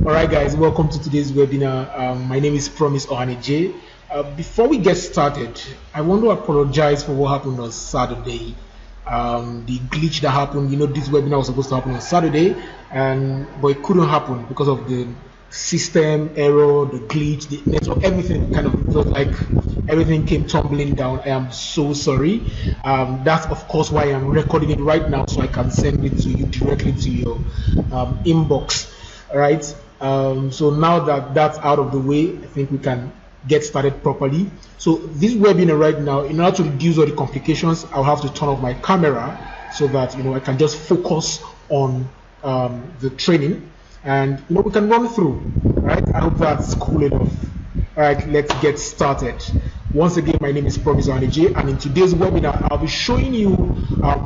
Alright guys, welcome to today's webinar. My name is Promise Ohanije. Before we get started, I want to apologize for what happened on Saturday. The glitch that happened, this webinar was supposed to happen on Saturday, but it couldn't happen because of the system error, the glitch, the network, everything kind of felt like everything came tumbling down. I am so sorry. That's of course why I'm recording it right now, so I can send it to you directly to your inbox. All right. So now that that's out of the way, I think we can get started properly. So this webinar right now, in order to reduce all the complications, I'll have to turn off my camera so that I can just focus on the training, and we can run through. Right? I hope that's cool enough. All right, let's get started. Once again, my name is Promise Ohanije, and in today's webinar, I'll be showing you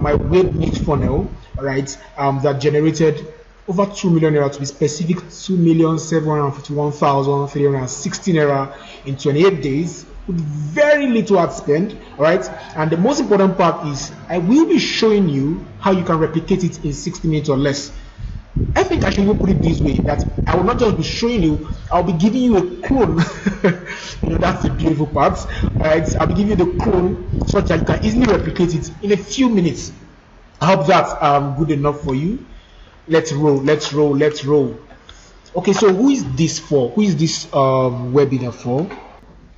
my web niche funnel, right? That generated over 2 million naira, to be specific, 2,751,316 naira in 28 days with very little ad spend. All right, and the most important part is I will be showing you how you can replicate it in 60 minutes or less. I think I should even put it this way, that I will not just be showing you, I'll be giving you a clone. That's the beautiful part. All right, I'll be giving you the clone so that you can easily replicate it in a few minutes. I hope that's good enough for you. Let's roll. Okay, so who is this for? Who is this webinar for?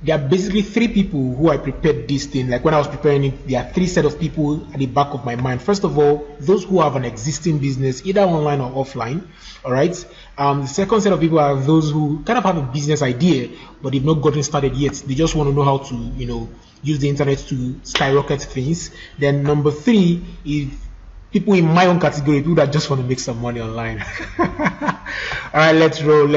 There are basically 3 people who I prepared this thing. Like when I was preparing it, there are 3 set of people at the back of my mind. First of all, those who have an existing business, either online or offline. All right. The second set of people are those who kind of have a business idea, but they've not gotten started yet. They just want to know how to, use the internet to skyrocket things. Then number 3 is people in my own category, people that just want to make some money online. All right, let's roll.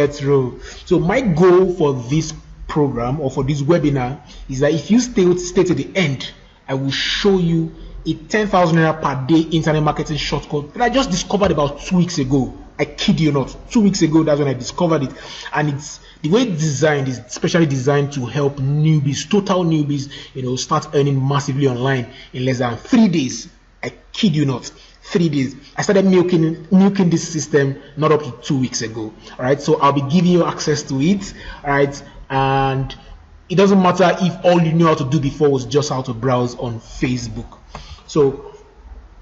So my goal for this program or for this webinar is that if you stay to the end, I will show you a 10,000 naira per day internet marketing shortcut that I just discovered about 2 weeks ago. I kid you not, 2 weeks ago, that's when I discovered it. And it's the way it's designed is specially designed to help newbies, total newbies, start earning massively online in less than 3 days. I kid you not, 3 days. I started milking this system not up to 2 weeks ago. All right, so I'll be giving you access to it. All right, and it doesn't matter if all you knew how to do before was just how to browse on Facebook. So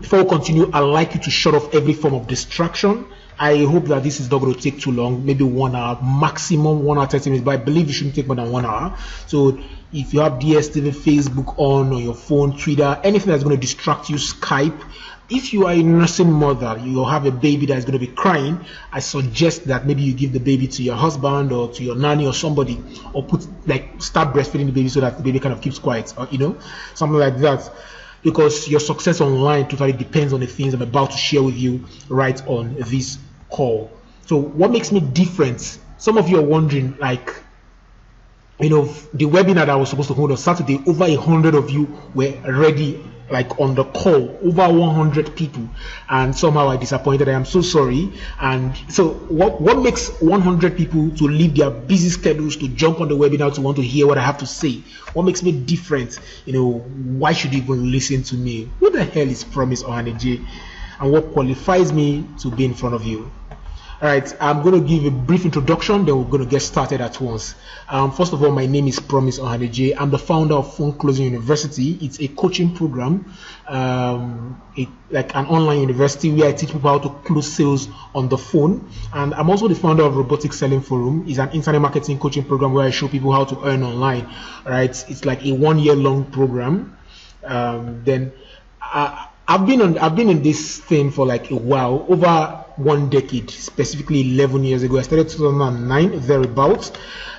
before we continue, I'd like you to shut off every form of distraction. I hope that this is not going to take too long, maybe 1 hour, maximum 1 hour 30 minutes, but I believe it shouldn't take more than 1 hour. So if you have DSTV, Facebook on your phone, Twitter, anything that's going to distract you, Skype. If you are a nursing mother, you have a baby that is going to be crying, I suggest that maybe you give the baby to your husband or to your nanny or somebody, or start breastfeeding the baby so that the baby kind of keeps quiet, or something like that. Because your success online totally depends on the things I'm about to share with you right on this call. So what makes me different? Some of you are wondering, the webinar that I was supposed to hold on Saturday, over 100 of you were ready, on the call, over 100 people, and somehow I disappointed. I am so sorry. And so what makes 100 people to leave their busy schedules to jump on the webinar to want to hear what I have to say? What makes me different? Why should you even listen to me? Who the hell is Promise Ohanije, and what qualifies me to be in front of you? All right, I'm going to give a brief introduction, then we're going to get started at once. First of all, my name is Promise Ohanije. I'm the founder of Phone Closing University. It's a coaching program, like an online university where I teach people how to close sales on the phone. And I'm also the founder of Robotic Selling Forum. It's an internet marketing coaching program where I show people how to earn online. All right, it's like a 1 year long program. I've been in this thing for like a while, over 1 decade, specifically 11 years ago. I started 2009 thereabouts,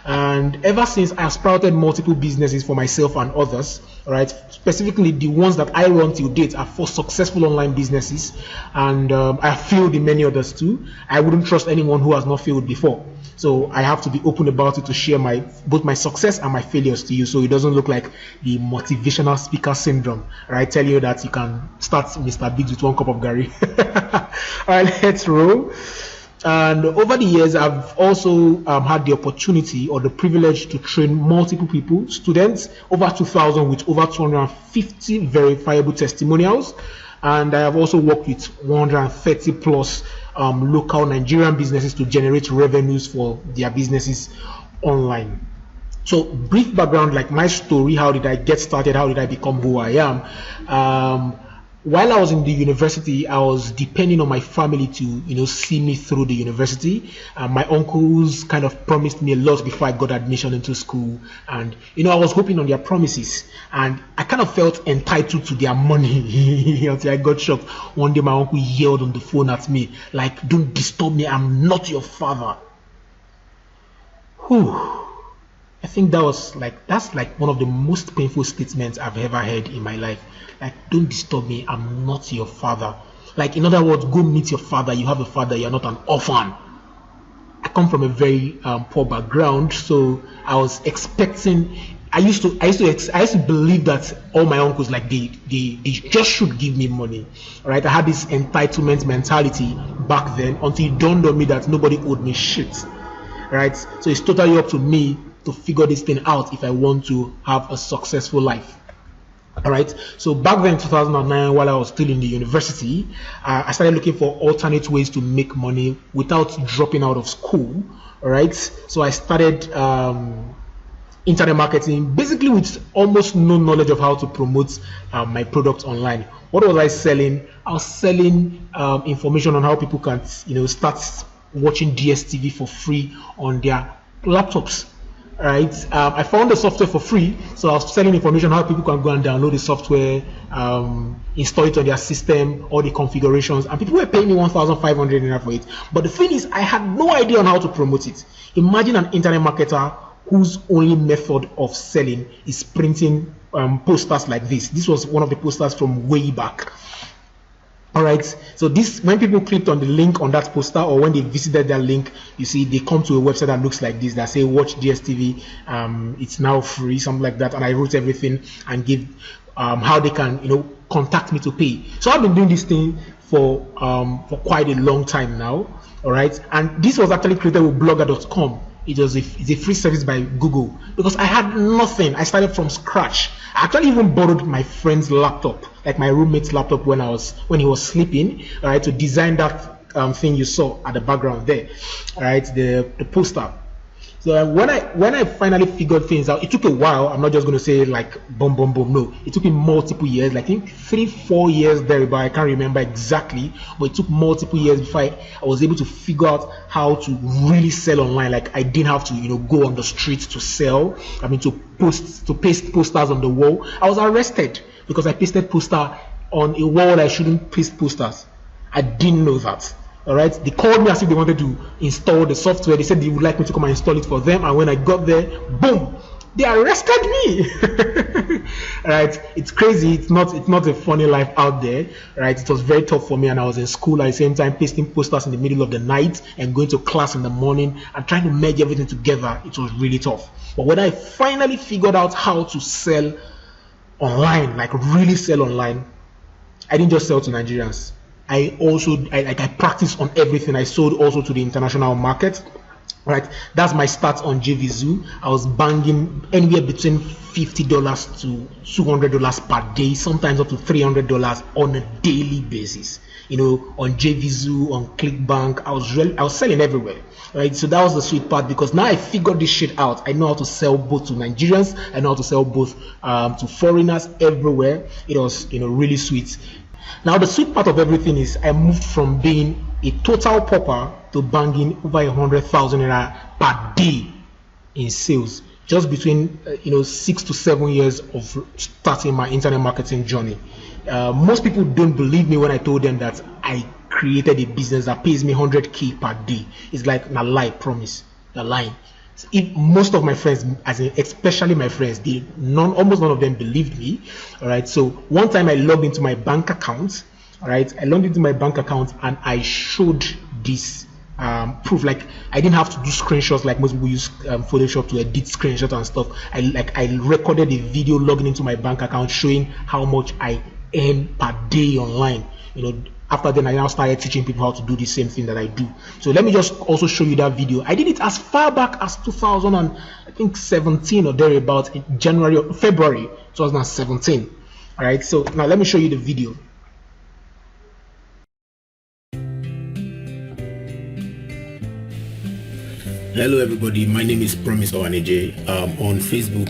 and ever since I have sprouted multiple businesses for myself and others. All right, specifically the ones that I run till date are for successful online businesses, and I failed in many others too. I wouldn't trust anyone who has not failed before. So I have to be open about it to share both my success and my failures to you, so it doesn't look like the motivational speaker syndrome. Right, tell you that you can start Mr. Biggs with 1 cup of Gary. All right, let's roll. And over the years, I've also had the opportunity or the privilege to train multiple people, students, over 2,000 with over 250 verifiable testimonials. and I have also worked with 130 plus local Nigerian businesses to generate revenues for their businesses online. So brief background, like my story, how did I get started, how did I become who I am? While I was in the university, I was depending on my family to, see me through the university. My uncles kind of promised me a lot before I got admission into school. And, I was hoping on their promises. And I kind of felt entitled to their money until I got shocked. One day my uncle yelled on the phone at me, like, "Don't disturb me, I'm not your father." Whew. I think that's like one of the most painful statements I've ever heard in my life. Like, "Don't disturb me, I'm not your father." Like, in other words, go meet your father. You have a father, you're not an orphan. I come from a very poor background, so I was expecting. I used to believe that all my uncles, like, they just should give me money, right? I had this entitlement mentality back then until it dawned on me that nobody owed me shit, right? So it's totally up to me to figure this thing out if I want to have a successful life. All right. So back then in 2009, while I was still in the university, I started looking for alternate ways to make money without dropping out of school. All right. So I started internet marketing, basically with almost no knowledge of how to promote my product online. What was I selling? I was selling information on how people can, start watching DSTV for free on their laptops. Right, I found the software for free, so I was selling information on how people can go and download the software, install it on their system, all the configurations, and people were paying me 1,500 naira for it. But the thing is, I had no idea on how to promote it. Imagine an internet marketer whose only method of selling is printing posters like this. This was one of the posters from way back. All right, so this, when people clicked on the link on that poster, or when they visited that link, you see they come to a website that looks like this, that say watch DSTV, it's now free, something like that. And I wrote everything and give how they can contact me to pay. So I've been doing this thing for quite a long time now. All right, and this was actually created with blogger.com. It's a free service by Google, because I had nothing. I started from scratch. I actually even borrowed my friend's laptop, like my roommate's laptop, when he was sleeping, all right, to design that thing you saw at the background there, all right, the poster. So when I finally figured things out, it took a while. I'm not just going to say like boom, boom, boom. No, it took me multiple years, like I think 3-4 years there, but I can't remember exactly. But it took multiple years before I was able to figure out how to really sell online. Like, I didn't have to, go on the streets to sell. I mean, to paste posters on the wall. I was arrested because I pasted poster on a wall I shouldn't paste posters. I didn't know that. All right, they called me as if they wanted to install the software. They said they would like me to come and install it for them, and when I got there, boom, they arrested me. All right, it's crazy. It's not a funny life out there. Right, it was very tough for me, and I was in school at the same time, pasting posters in the middle of the night and going to class in the morning and trying to merge everything together. It was really tough. But when I finally figured out how to sell online, like really sell online, I didn't just sell to Nigerians. I practiced on everything. I sold also to the international market. Right, that's my start on JVZoo. I was banging anywhere between $50 to $200 per day, sometimes up to $300 on a daily basis. On JVZoo, on ClickBank, I was selling everywhere. Right, so that was the sweet part, because now I figured this shit out. I know how to sell both to Nigerians. I know how to sell both to foreigners everywhere. It was really sweet. Now the sweet part of everything is I moved from being a total pauper to banging over 100,000 naira per day in sales, just between 6 to 7 years of starting my internet marketing journey. Most people don't believe me when I told them that I created a business that pays me 100K per day. It's like a lie, promise, a lie. If most of my friends, especially my friends, almost none of them believed me. All right. So one time I logged into my bank account. All right. I logged into my bank account and I showed this proof. Like, I didn't have to do screenshots like most people use Photoshop to edit screenshots and stuff. I recorded a video logging into my bank account showing how much I earn per day online. After then, I now started teaching people how to do the same thing that I do. So let me just also show you that video. I did it as far back as 2017 or thereabouts, in February 2017. All right. So now let me show you the video. Hello everybody, my name is Promise Owaneje. On Facebook,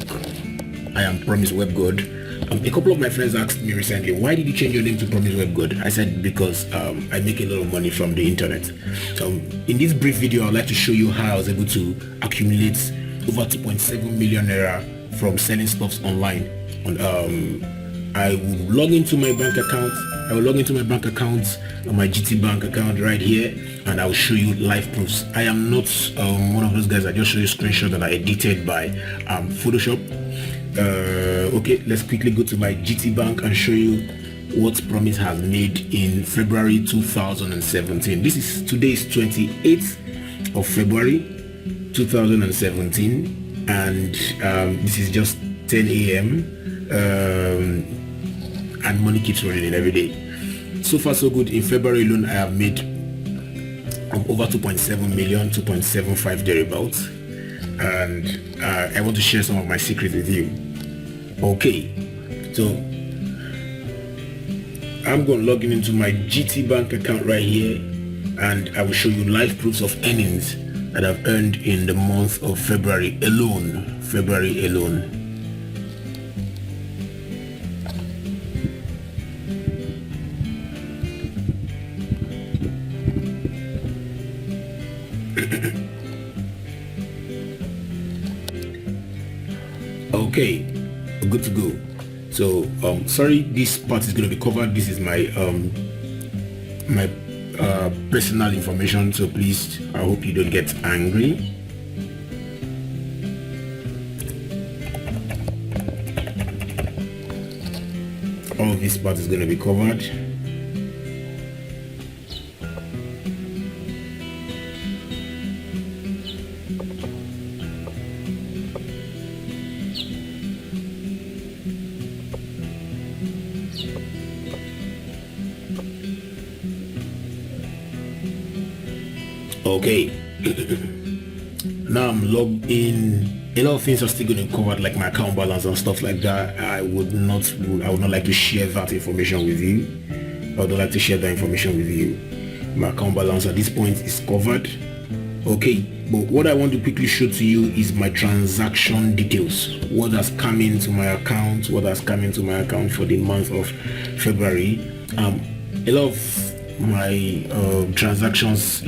I am Promise Web God. A couple of my friends asked me recently, why did you change your name to Promise Web God? I said because I make a lot of money from the internet. In this brief video, I'd like to show you how I was able to accumulate over 2.7 million naira from selling stuff online. I will log into my bank account. I will log into my bank account on my GT Bank account right here, and I will show you live proofs. I am not one of those guys that just show you screenshots that are edited by Photoshop. Okay, let's quickly go to my GT Bank and show you what Promise has made in February 2017. Today is 28th of February 2017, and this is just 10 a.m. And money keeps rolling in every day. So far so good. In February alone, I have made over 2.7 million, 2.75 thereabouts, and I want to share some of my secrets with you. Okay, so I'm going to log into my GT Bank account right here, and I will show you live proofs of earnings that I've earned in the month of February alone. Okay, good to go. So sorry, this part is going to be covered. This is my personal information, so please, I hope you don't get angry. All of this part is going to be covered. Okay, now I'm logged in. A lot of things are still going to be covered, like my account balance and stuff like that. I would not like to share that information with you. I would not like to share that information with you. My account balance at this point is covered. Okay, but what I want to quickly show to you is my transaction details. What has come into my account? What has come into my account for the month of February? A lot of my transactions,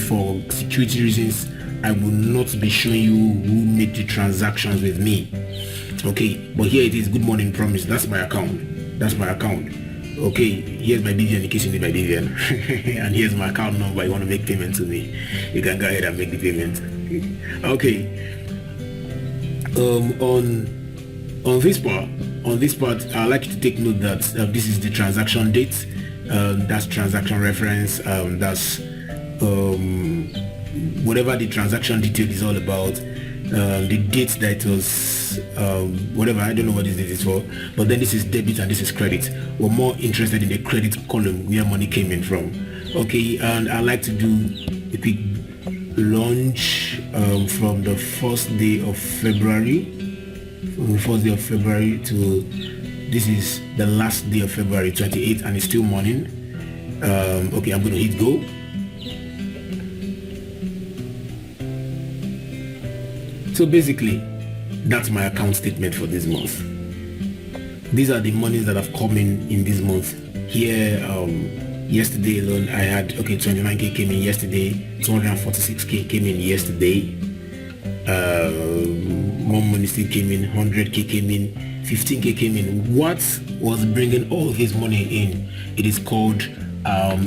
for security reasons, I will not be showing you who made the transactions with me. Okay, but here it is. Good morning, Promise. That's my account. Okay, here's my BVN in case you need my BVN. And here's my account number. You want to make payment to me, you can go ahead and make the payment. Okay, on this part, I'd like you to take note that this is the transaction date. That's transaction reference. That's whatever the transaction detail is all about. The date that it was whatever, I don't know what this date is for, but then this is debit and this is credit. We're more interested in the credit column where money came in from. Okay, and I like to do a quick launch from the first day of February to this is the last day of February 28th, and it's still morning. Okay, I'm going to hit go. So basically, that's my account statement for this month. These are the monies that have come in this month. Here, yesterday alone, I had 29k came in yesterday, 246k came in yesterday. More money still came in, 100k came in, 15k came in. What was bringing all this money in? It is called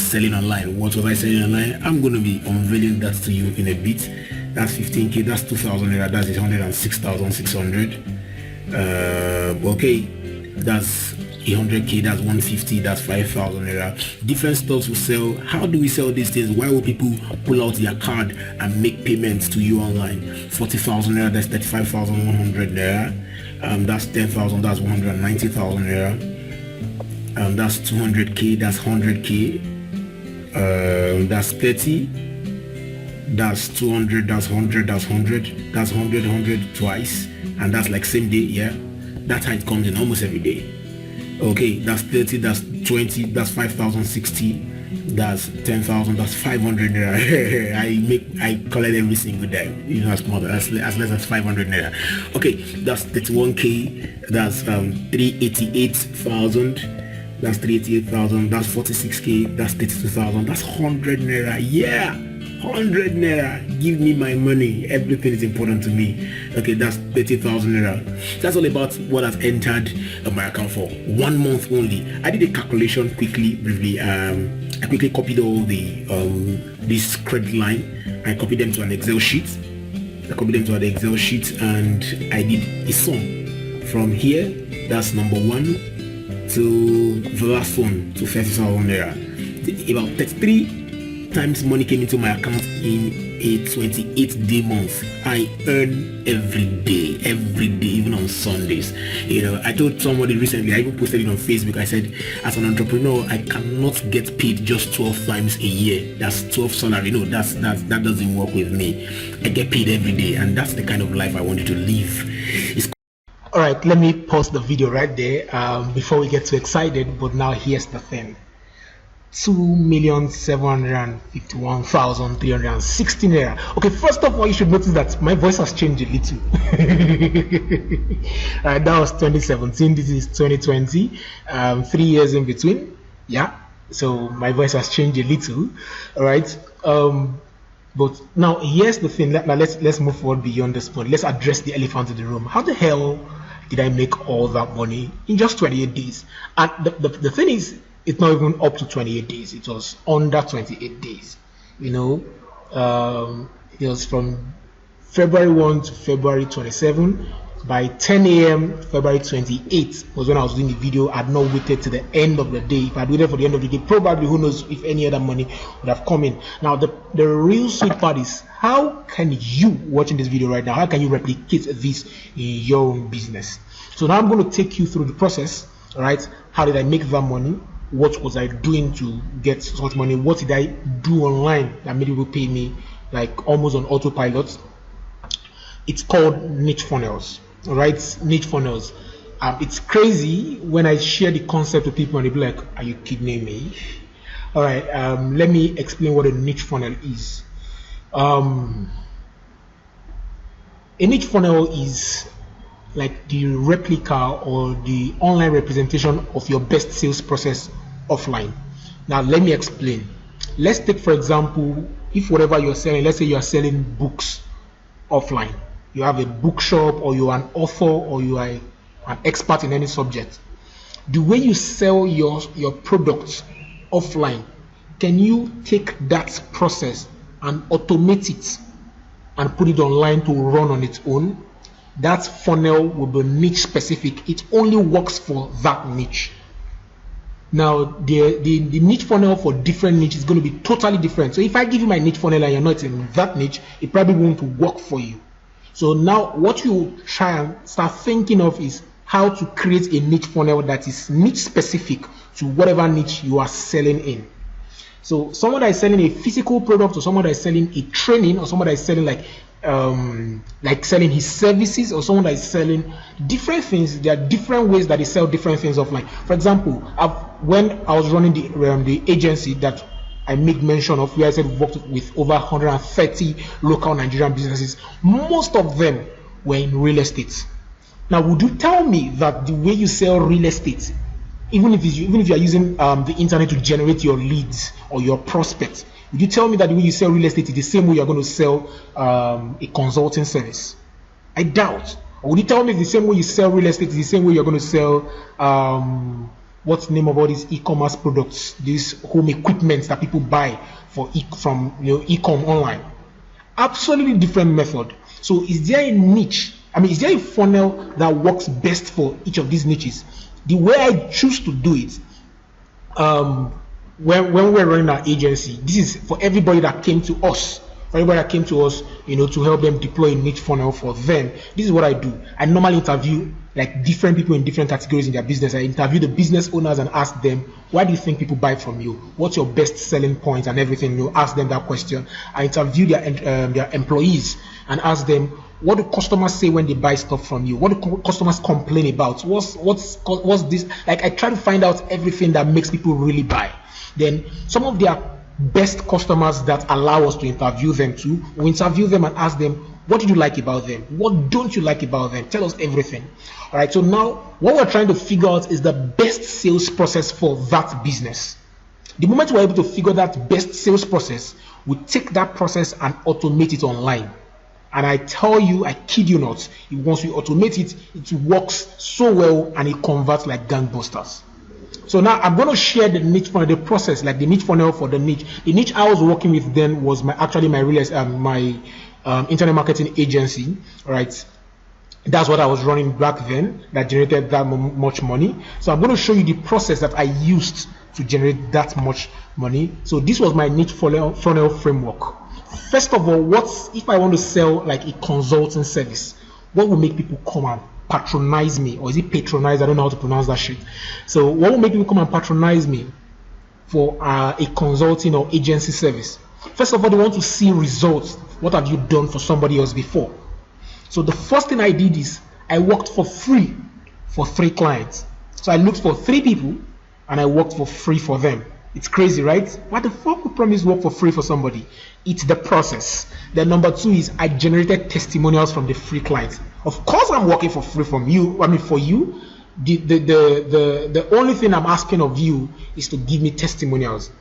selling online. What was I selling online? I'm going to be unveiling that to you in a bit. That's 15k, that's 2,000 naira, that's 106,600. Okay, that's 100k, that's 150, that's 5,000 naira. Different stores will sell. How do we sell these things? Why will people pull out their card and make payments to you online? 40,000 naira, that's 35,100 naira. That's 10,000, that's 190,000 naira. That's 200k, that's 100k. That's 30. That's 200, that's 100, that's 100, that's 100, 100 twice, and that's like same day. Yeah, that's how it comes in almost every day. Okay, that's 30, that's 20, that's 5,060, that's 10,000, that's 500 naira. I collect every single day, as much as less as 500 naira. Okay, that's 31k, that's 388,000, that's 388,000, that's 46k, that's 32,000, that's 100 naira. Yeah, 100 naira. Give me my money. Everything is important to me. Okay, that's 30,000 naira. That's all about what I've entered my account for 1 month only. I did a calculation quickly, briefly. I quickly copied all the this credit line. I copied them to an Excel sheet. And I did a sum from here. That's number 1 to the last one, to 30,000 naira. About 33 times money came into my account in a 28-day month. I earn every day, even on Sundays. I told somebody recently, I even posted it on Facebook, I said, as an entrepreneur, I cannot get paid just 12 times a year. That's 12 salary. No, that doesn't work with me. I get paid every day, and that's the kind of life I wanted to live. All right, let me pause the video right there before we get too excited. But now here's the thing. 2,751,360 naira. Okay, first of all, you should notice that my voice has changed a little. That was 2017. This is 2020. 3 years in between. Yeah. So my voice has changed a little. All right. But now here's the thing. Now let's move forward beyond this point. Let's address the elephant in the room. How the hell did I make all that money in just 28 days? And the thing is, it's not even up to 28 days. It was under 28 days. It was from February 1 to February 27. By 10 a.m. February 28 was when I was doing the video. I had not waited to the end of the day. If I had waited for the end of the day, probably, who knows if any other money would have come in. Now, the real sweet part is, how can you, watching this video right now, how can you replicate this in your own business? So now I'm going to take you through the process. All right, how did I make that money? What was I doing to get such money? What did I do online that made people pay me like almost on autopilot? It's called niche funnels. All right, niche funnels. It's crazy when I share the concept with people and they be like, "Are you kidding me?" All right, let me explain what a niche funnel is. A niche funnel is like the replica or the online representation of your best sales process offline. Now let me explain. Let's take, for example, if whatever you're selling, let's say you are selling books offline. You have a bookshop, or you're an author, or you are an expert in any subject. The way you sell your products offline, can you take that process and automate it and put it online to run on its own? That funnel will be niche specific. It only works for that niche. Now, the niche funnel for different niche is going to be totally different. So if I give you my niche funnel and you're not in that niche, it probably won't work for you. So now what you try and start thinking of is how to create a niche funnel that is niche specific to whatever niche you are selling in. So someone that is selling a physical product, or someone that is selling a training, or someone that is selling like selling his services, or someone that is selling different things. There are different ways that they sell different things offline. For example, when I was running the agency that I make mention of, where I said we've worked with over 130 local Nigerian businesses, most of them were in real estate. Now, would you tell me that the way you sell real estate, even if you are using the internet to generate your leads or your prospects, would you tell me that the way you sell real estate is the same way you're going to sell a consulting service? I doubt. Or would you tell me the same way you sell real estate is the same way you're going to sell what's the name of all these e-commerce products, these home equipment that people buy from e-com online? Absolutely different method. So is there a niche? Is there a funnel that works best for each of these niches? The way I choose to do it, when we're running our agency, this is for everybody that came to us for everybody that came to us, to help them deploy a niche funnel for them, this is what I do. I normally interview like different people in different categories in their business. I interview the business owners and ask them, why do you think people buy from you? What's your best selling point and everything? Ask them that question. I interview their employees and ask them, what do customers say when they buy stuff from you? What do customers complain about? What's this? Like, I try to find out everything that makes people really buy. Then some of their best customers that allow us to interview them too, we interview them and ask them, what did you like about them? What don't you like about them? Tell us everything. All right, so now what we're trying to figure out is the best sales process for that business. The moment we're able to figure that best sales process, we take that process and automate it online. And I tell you, I kid you not, once we automate it, it works so well and it converts like gangbusters. So now I'm going to share the niche funnel, the process, like the niche funnel for the niche. The niche I was working with then was my internet marketing agency, right? That's what I was running back then that generated that much money. So I'm going to show you the process that I used to generate that much money. So this was my niche funnel framework. First of all, if I want to sell like a consulting service, what will make people come and patronize me? Or is it patronize? I don't know how to pronounce that shit. So what will make people come and patronize me for a consulting or agency service? First of all, they want to see results. What have you done for somebody else before? So the first thing I did is I worked for free for 3 clients. So I looked for 3 people and I worked for free for them. It's crazy, right? Why the fuck would promise work for free for somebody? It's the process. Then number 2 is I generated testimonials from the free clients. Of course I'm working for free from you. For you. The only thing I'm asking of you is to give me testimonials.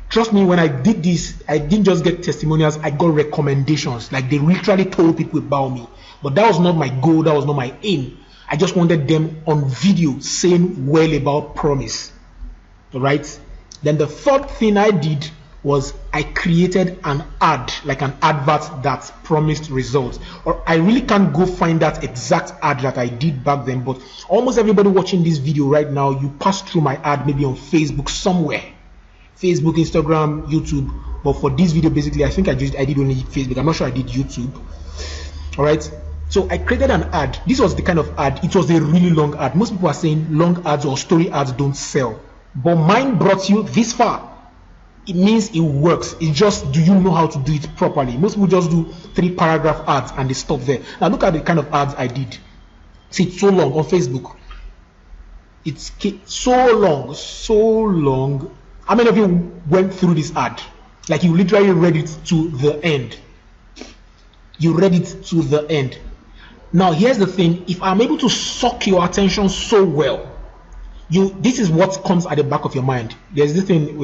Trust me, when I did this, I didn't just get testimonials, I got recommendations. Like, they literally told people about me. But that was not my goal, that was not my aim. I just wanted them on video saying well about promise. Alright? Then the third thing I did was I created an ad, like an advert that promised results. Or I really can't go find that exact ad that I did back then, but almost everybody watching this video right now, you pass through my ad maybe on Facebook somewhere. Facebook, Instagram, YouTube. But for this video, basically, I think I did only Facebook. I'm not sure I did YouTube. All right. So I created an ad. This was the kind of ad. It was a really long ad. Most people are saying long ads or story ads don't sell. But mine brought you this far. It means it works. It's just, do you know how to do it properly? Most people just do 3-paragraph ads and they stop there. Now look at the kind of ads I did. See, it's so long on Facebook. It's so long. How many of you went through this ad? Like, you literally read it to the end. You read it to the end. Now, here's the thing. If I'm able to suck your attention so well, this is what comes at the back of your mind. There's this thing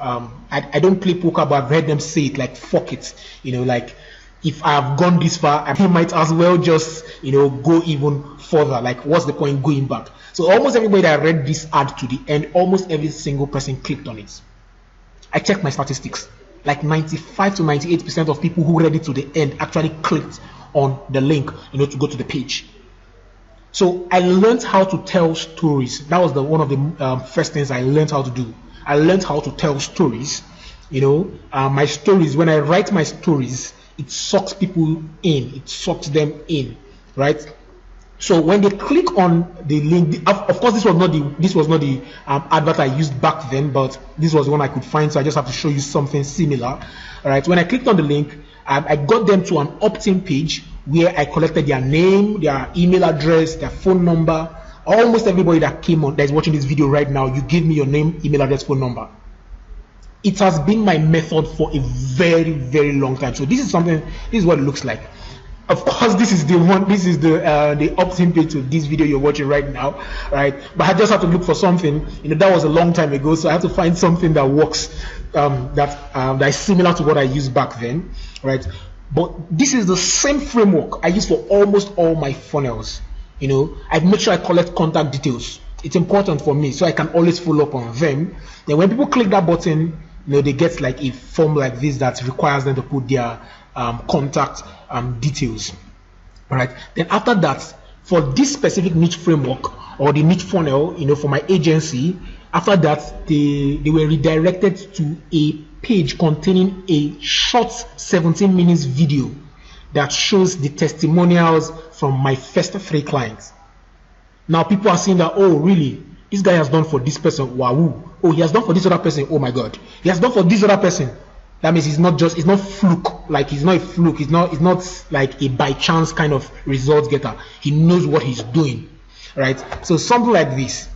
I don't play poker, but I've heard them say it, like, fuck it. Like, if I have gone this far, I might as well just, go even further. Like, what's the point going back? So almost everybody that read this ad to the end, almost every single person clicked on it. I checked my statistics. Like 95 to 98% of people who read it to the end actually clicked on the link, to go to the page. So I learned how to tell stories. That was one of the first things I learned how to do. I learned how to tell stories. My stories, when I write my stories, it sucks people in. It sucks them in, right? So when they click on the link, of course, this was not the advert I used back then, but this was the one I could find. So I just have to show you something similar. All right. When I clicked on the link, I got them to an opt-in page where I collected their name, their email address, their phone number. Almost everybody that came on, that is watching this video right now, you give me your name, email address, phone number. It has been my method for a very, very long time. So this is what it looks like. Of course, this is the one. This is the opt-in page to this video you're watching right now, right? But I just have to look for something. That was a long time ago, so I have to find something that works, that is similar to what I used back then, right? But this is the same framework I use for almost all my funnels. I make sure I collect contact details. It's important for me, so I can always follow up on them. Then when people click that button, they get like a form like this that requires them to put their contact details. All right. Then after that, for this specific niche framework or the niche funnel, for my agency, after that they were redirected to a page containing a short 17 minutes video that shows the testimonials from my first 3 clients. Now people are saying that, oh really, this guy has done for this person, wow. Oh, he has done for this other person, oh my god. He has done for this other person. That means it's not fluke, like it's not a fluke, it's not like a by chance kind of results getter. He knows what he's doing, right? So something like this,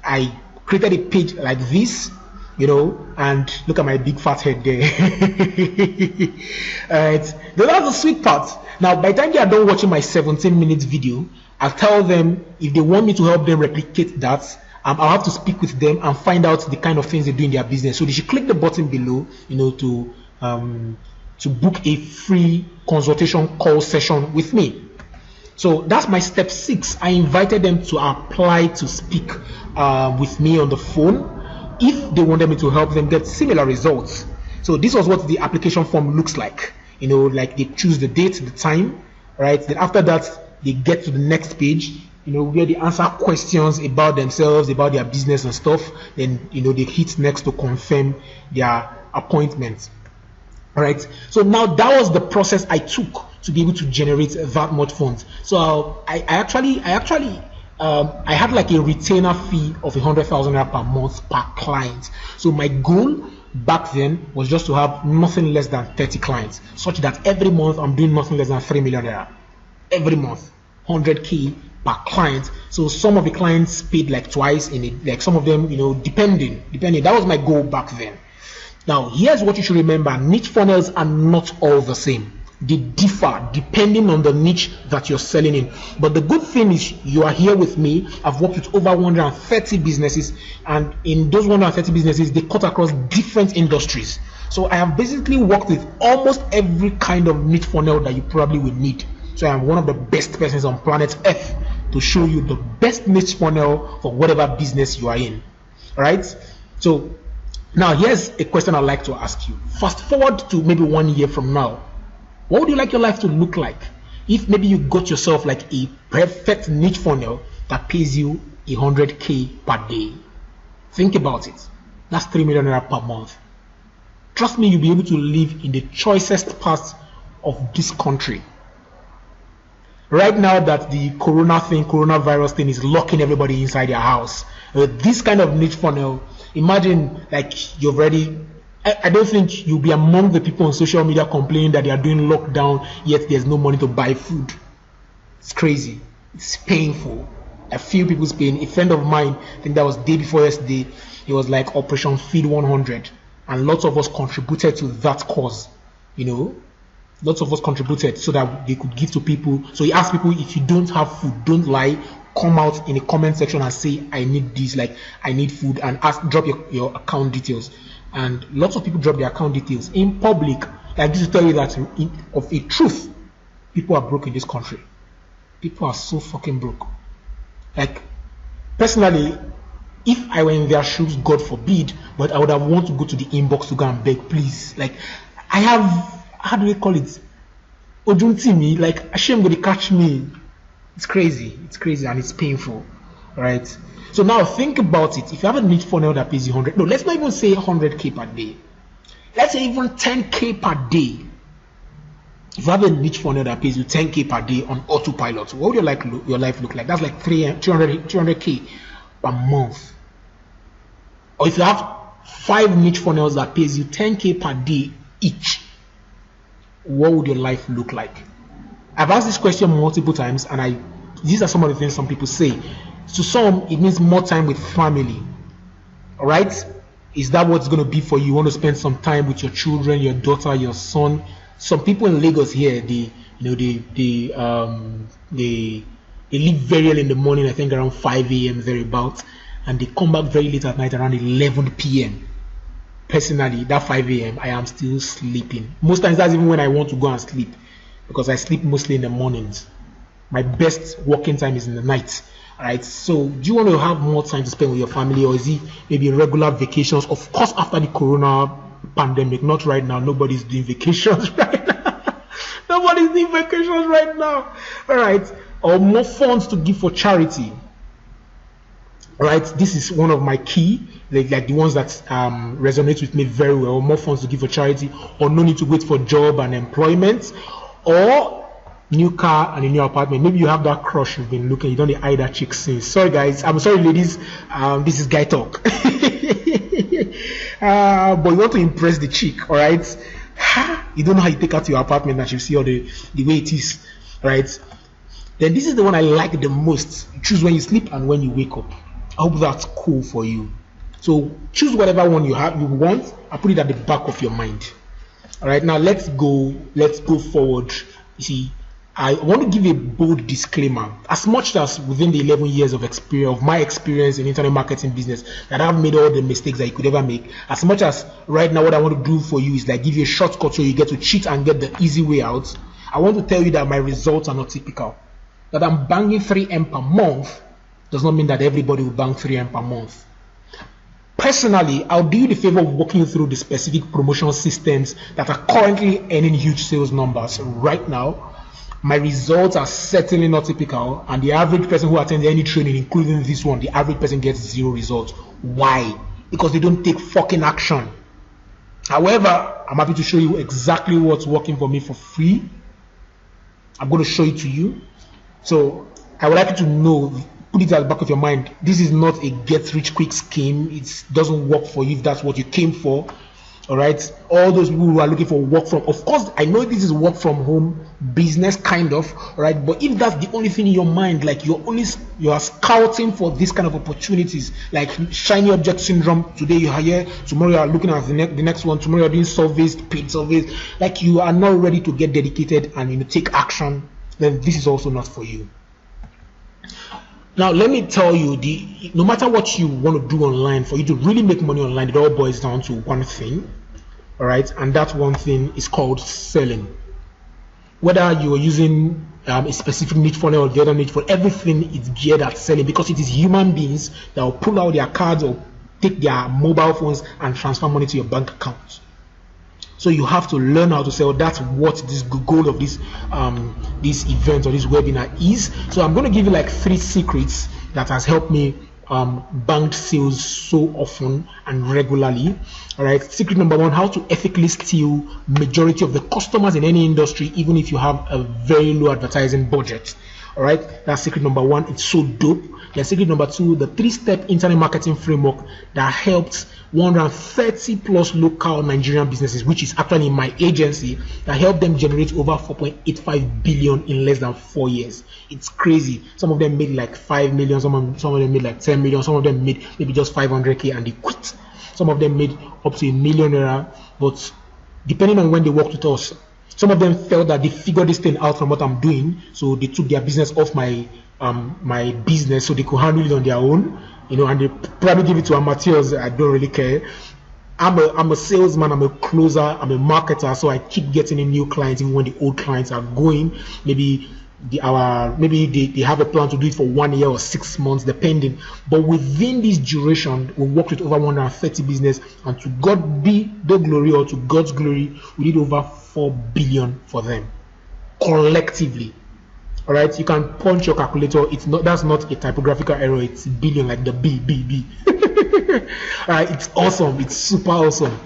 I created a page like this, you know, and look at my big fat head there. Alright, so that's the sweet part. Now by the time they are done watching my 17 minutes video, I'll tell them if they want me to help them replicate that, I'll have to speak with them and find out the kind of things they do in their business. So they should click the button below, you know, to book a free consultation call session with me. So that's my step 6. I invited them to apply to speak with me on the phone if they wanted me to help them get similar results. So this was what the application form looks like. You know, like they choose the date, the time, right? Then after that, they get to the next page, you know, where they answer questions about themselves, about their business and stuff. Then, you know, they hit next to confirm their appointment. All right. So now that was the process I took to be able to generate that much funds. So I had like a retainer fee of 100,000 naira per month per client. So my goal back then was just to have nothing less than 30 clients, such that every month I'm doing nothing less than 3 million naira every month, 100K per client. So some of the clients paid like twice in it, like some of them, you know, depending. That was my goal back then. Now here's what you should remember: niche funnels are not all the same. They differ depending on the niche that you're selling in. But the good thing is you are here with me. I've worked with over 130 businesses, and in those 130 businesses, they cut across different industries. So I have basically worked with almost every kind of niche funnel that you probably will need. So I'm one of the best persons on planet Earth to show you the best niche funnel for whatever business you are in. All right? So now here's a question I'd like to ask you. Fast forward to maybe 1 year from now. What would you like your life to look like if maybe you got yourself like a perfect niche funnel that pays you 100K per day? Think about it. That's 3 million naira per month. Trust me, you'll be able to live in the choicest parts of this country. Right now that the coronavirus thing is locking everybody inside their house, this kind of niche funnel, imagine like you've already, I don't think you'll be among the people on social media complaining that they are doing lockdown, yet there's no money to buy food. It's crazy. It's painful. I feel people's pain. A friend of mine, I think that was day before yesterday, it was like Operation Feed 100, and lots of us contributed to that cause. You know, lots of us contributed so that they could give to people. So he asked people, if you don't have food, don't lie. Come out in the comment section and say, I need this, like I need food, and drop your account details. And lots of people drop their account details in public. Like this to tell you that of a truth, people are broke in this country. People are so fucking broke. Like personally, if I were in their shoes, God forbid, but I would have wanted to go to the inbox to go and beg, please. Like I have, how do we call it? Ojuntimi, like Hashem gonna catch me. It's crazy and it's painful, right? So now think about it. If you have a niche funnel that pays you 100, no, let's not even say 100K per day. Let's say even 10K per day. If you have a niche funnel that pays you 10K per day on autopilot, what would your life look like? That's like 200K per month. Or if you have 5 niche funnels that pays you 10K per day each, what would your life look like? I've asked this question multiple times, and these are some of the things some people say. To some, it means more time with family. All right? Is that what's going to be for you? You want to spend some time with your children, your daughter, your son? Some people in Lagos here, they leave very early in the morning, I think around 5 a.m. thereabout, and they come back very late at night around 11 p.m. Personally, that 5 a.m. I am still sleeping. Most times that's even when I want to go and sleep, because I sleep mostly in the mornings. My best working time is in the night. Alright, so do you want to have more time to spend with your family, or is it maybe regular vacations? Of course, after the corona pandemic, not right now. Nobody's doing vacations right now. Nobody's doing vacations right now. Alright, or more funds to give for charity. All right, this is one of my key, like the ones that resonate with me very well. More funds to give for charity, or no need to wait for job and employment, or new car and a new apartment. Maybe you have that crush you've been looking, you don't eye that chick since. Sorry guys, I'm sorry ladies, this is guy talk. But you want to impress the chick, all right? You don't know how you take out your apartment and you see all the way it is, right? Then this is the one I like the most. Choose when you sleep and when you wake up. I hope that's cool for you. So choose whatever one you want, and put it at the back of your mind. All right, now let's go forward. You see, I want to give a bold disclaimer. As much as within the 11 years of my experience in internet marketing business, that I've made all the mistakes that you could ever make, as much as right now what I want to do for you is like give you a shortcut so you get to cheat and get the easy way out, I want to tell you that my results are not typical. That I'm banging 3M per month does not mean that everybody will bang 3M per month. Personally, I'll do you the favor of walking you through the specific promotion systems that are currently earning huge sales numbers right now. My results are certainly not typical, and the average person who attends any training, including this one, the average person gets 0 results. Why? Because they don't take fucking action. However, I'm happy to show you exactly what's working for me for free. I'm going to show it to you. So I would like you to know, put it at the back of your mind, this is not a get rich quick scheme. It doesn't work for you if that's what you came for. All right, all those people who are looking for work from, of course I know this is work from home business kind of, right? But if that's the only thing in your mind, like you are scouting for this kind of opportunities, like shiny object syndrome, today you are here, tomorrow you are looking at the next one, tomorrow you are doing surveys, paid surveys, like you are not ready to get dedicated and take action, then this is also not for you. Now let me tell you, no matter what you want to do online, for you to really make money online, it all boils down to one thing, all right? And that one thing is called selling. Whether you are using a specific niche funnel or the other niche funnel, everything is geared at selling, because it is human beings that will pull out their cards or take their mobile phones and transfer money to your bank account. So you have to learn how to sell. That's what this goal of this event or this webinar is. So I'm going to give you like 3 secrets that has helped me bank sales so often and regularly. All right. Secret number 1: how to ethically steal majority of the customers in any industry, even if you have a very low advertising budget. All right. That's secret number 1. It's so dope. Then secret number 2: the 3-step internet marketing framework that helped 130 plus local Nigerian businesses, which is actually in my agency, that helped them generate over 4.85 billion in less than 4 years. It's crazy. Some of them made like 5 million, some of them made like 10 million, some of them made maybe just 500k and they quit. Some of them made up to £1 million, but depending on when they worked with us, some of them felt that they figured this thing out from what I'm doing, so they took their business off my business so they could handle it on their own, and they probably give it to amateurs. I don't really care. I'm a salesman, I'm a closer, I'm a marketer, so I keep getting in new clients even when the old clients are going. Maybe they have a plan to do it for 1 year or 6 months, depending. But within this duration, we worked with over 130 business, and to God be the glory, or to God's glory, we did over 4 billion for them collectively. All right, you can punch your calculator. That's not a typographical error. It's billion, like the B. All right, it's awesome. It's super awesome.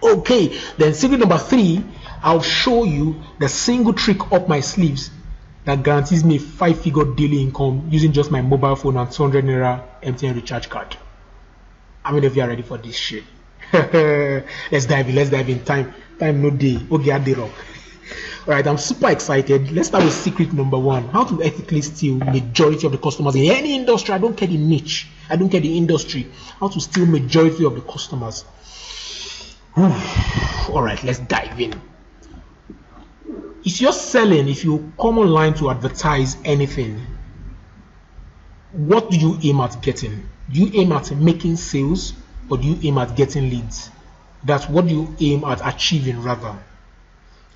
Okay, then secret number 3, I'll show you the single trick up my sleeves that guarantees me 5-figure daily income using just my mobile phone and 200 naira MTN recharge card. How many of you are ready for this shit? Let's dive in. Time no day. Okay, I did rock. Alright, I'm super excited. Let's start with secret number 1: how to ethically steal majority of the customers in any industry. I don't care the niche, I don't care the industry. How to steal majority of the customers. Alright, let's dive in. If you're selling, if you come online to advertise anything, what do you aim at getting? Do you aim at making sales, or do you aim at getting leads? That's what you aim at achieving, rather.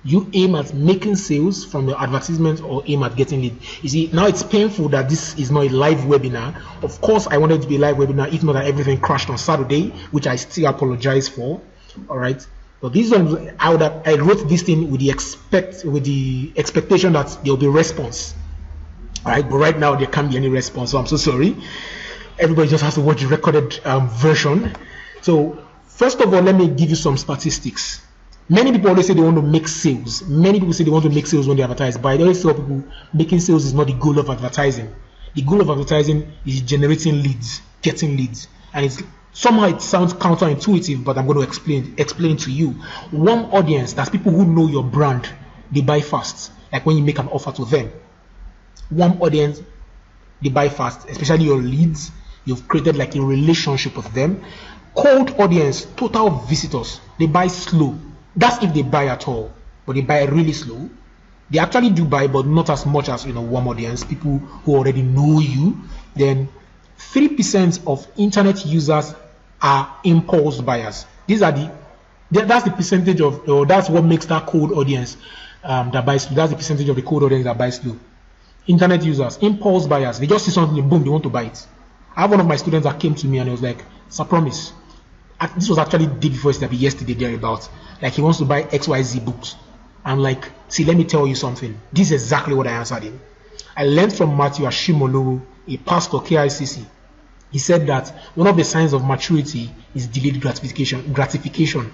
You aim at making sales from your advertisement, or aim at getting lead? You see, now it's painful that this is not a live webinar. Of course, I wanted it to be a live webinar, if not that everything crashed on Saturday, which I still apologize for. All right, but this one, I wrote this thing with the expectation that there will be response. All right, but right now there can't be any response, so I'm so sorry. everybody just has to watch the recorded version. So first of all, let me give you some statistics. Many people always say they want to make sales. Many people say they want to make sales when they advertise, but I always tell people making sales is not the goal of advertising. The goal of advertising is generating leads, getting leads, and it's somehow it sounds counterintuitive, but I'm going to explain to you. Warm audience, that's people who know your brand, they buy fast. Like when you make an offer to them. Warm audience, they buy fast, especially your leads. You've created like a relationship with them. Cold audience, total visitors, they buy slow. That's if they buy at all, but they buy really slow. They actually do buy, but not as much as warm audience, people who already know you. Then 3% of internet users are impulse buyers. That's the percentage of, or that's what makes that cold audience that buys slow. That's the percentage of the cold audience that buys slow. Internet users, impulse buyers, they just see something, boom, they want to buy it. I have one of my students that came to me and he was like, "Sir, promise." This was actually the day before yesterday there about, like, he wants to buy XYZ books. I'm like, "See, let me tell you something. This is exactly what I answered him." I learned from Matthew Ashimolowo, a pastor, KICC. He said that one of the signs of maturity is delayed gratification.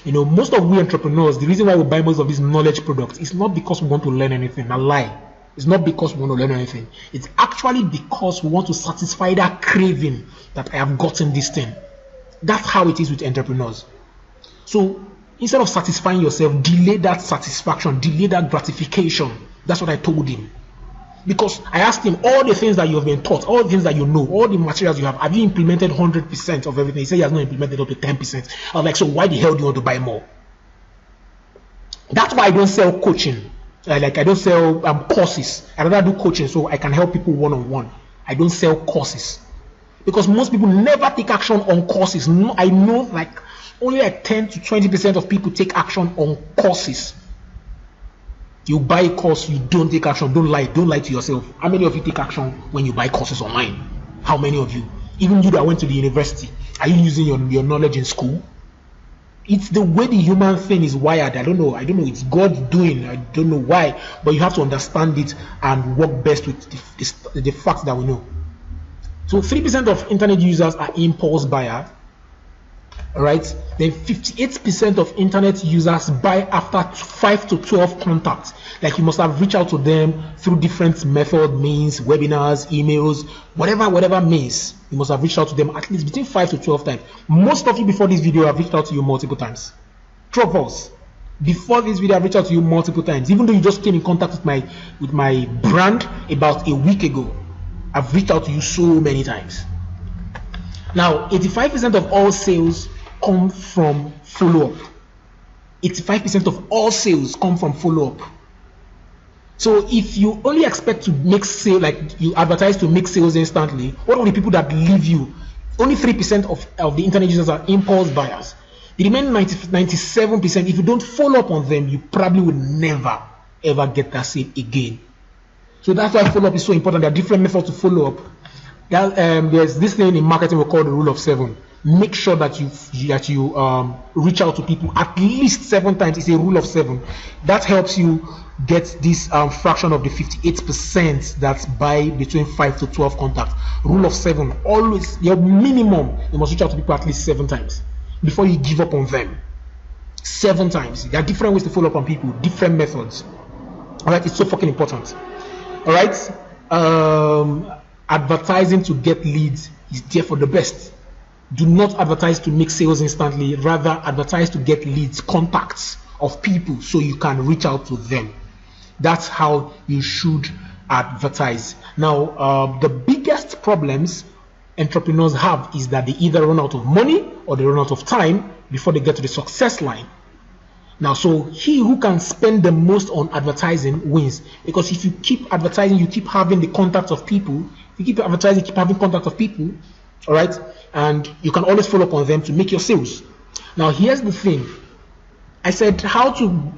Most of we entrepreneurs, the reason why we buy most of these knowledge products is not because we want to learn anything. A lie. It's not because we want to learn anything. It's actually because we want to satisfy that craving that I have gotten this thing. That's how it is with entrepreneurs. So instead of satisfying yourself, delay that satisfaction, delay that gratification. That's what I told him. Because I asked him, all the things that you have been taught, all the things that you know, all the materials you have you implemented 100% of everything? He said he has not implemented up to 10%. I was like, so why the hell do you want to buy more? That's why I don't sell coaching. I don't sell courses. I rather do coaching so I can help people one-on-one. I don't sell courses. Because most people never take action on courses. No, I know only 10 to 20% of people take action on courses. You buy a course, you don't take action. Don't lie to yourself. How many of you take action when you buy courses online? How many of you? Even you that went to the university, are you using your knowledge in school? It's the way the human thing is wired. I don't know. It's God doing. I don't know why, but you have to understand it and work best with the facts that we know. So 3% of internet users are impulse buyers. Right? Then 58% of internet users buy after 5 to 12 contacts. Like you must have reached out to them through different means, webinars, emails, whatever means. You must have reached out to them at least between 5 to 12 times. Most of you before this video have reached out to you multiple times. True or false? Before this video, I've reached out to you multiple times. Even though you just came in contact with my brand about a week ago, I've reached out to you so many times. Now, 85% of all sales come from follow-up. 85% of all sales come from follow-up. So if you only expect to make sales, like you advertise to make sales instantly, what are the people that leave you? Only 3% of the internet users are impulse buyers. The remaining 97%, if you don't follow up on them, you probably will never ever get that sale again. So that's why follow-up is so important. There are different methods to follow up. There's this thing in marketing we call the rule of 7. Make sure that you reach out to people at least 7 times. It's a rule of 7. That helps you get this fraction of the 58% that buy between 5 to 12 contacts. Rule of 7. Always, your minimum, you must reach out to people at least 7 times before you give up on them. 7 times. There are different ways to follow up on people, different methods. All right, it's so fucking important. All right, advertising to get leads is therefore the best. Do not advertise to make sales instantly. Rather, advertise to get leads, contacts of people so you can reach out to them. That's how you should advertise. Now, the biggest problems entrepreneurs have is that they either run out of money or they run out of time before they get to the success line. Now, so he who can spend the most on advertising wins, because if you keep advertising, you keep having the contacts of people. If you keep advertising, keep having contact of people, all right, and you can always follow up on them to make your sales. Now, here's the thing. I said how to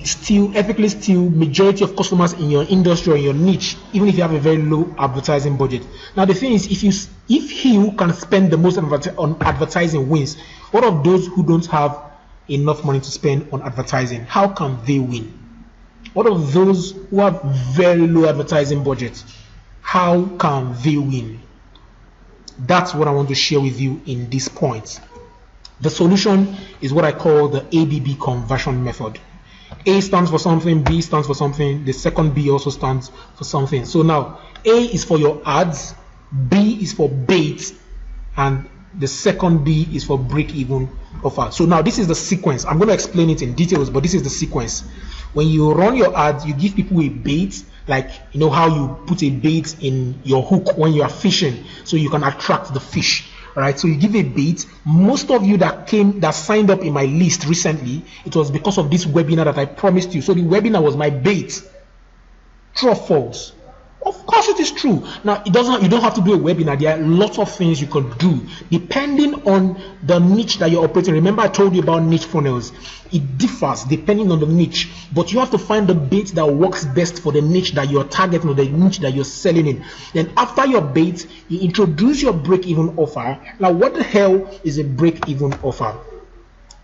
ethically steal majority of customers in your industry or in your niche, even if you have a very low advertising budget. Now, the thing is, if he who can spend the most on advertising wins, what of those who don't have enough money to spend on advertising? How can they win? What of those who have very low advertising budgets? How can they win? That's what I want to share with you in this point. The solution is what I call the ABB conversion method. A stands for something, B stands for something, the second B also stands for something. So now A is for your ads, B is for bait, and the second B is for break-even offer. So now this is the sequence. I'm going to explain it in details, but this is the sequence. When you run your ads, you give people a bait, like you know how you put a bait in your hook when you are fishing, so you can attract the fish. Right, so you give a bait. Most of you that signed up in my list recently, it was because of this webinar that I promised you. So the webinar was my bait. True or false? Of course it is true. Now you don't have to do a webinar. There are lots of things you could do depending on the niche that you're operating. Remember I told you about niche funnels. It differs depending on the niche, but you have to find the bait that works best for the niche that you're targeting or the niche that you're selling in. Then after your bait, you introduce your break-even offer. Now what the hell is a break-even offer?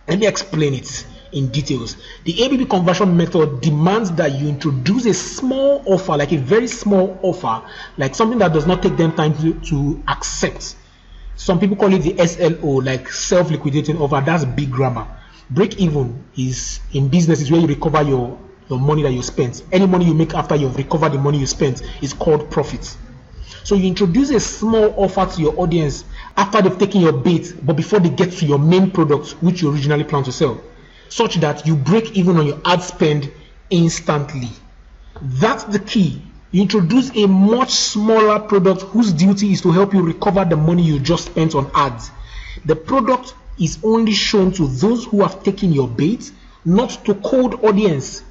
Let me explain it in details. The ABB conversion method demands that you introduce a small offer, like a very small offer, like something that does not take them time to accept. Some people call it the SLO, like self-liquidating offer. That's big grammar. Break even is in business is where you recover your money that you spent. Any money you make after you've recovered the money you spent is called profit. So you introduce a small offer to your audience after they've taken your bait, but before they get to your main product, which you originally plan to sell, such that you break even on your ad spend instantly. That's the key. You introduce a much smaller product whose duty is to help you recover the money you just spent on ads. The product is only shown to those who have taken your bait, not to cold audience.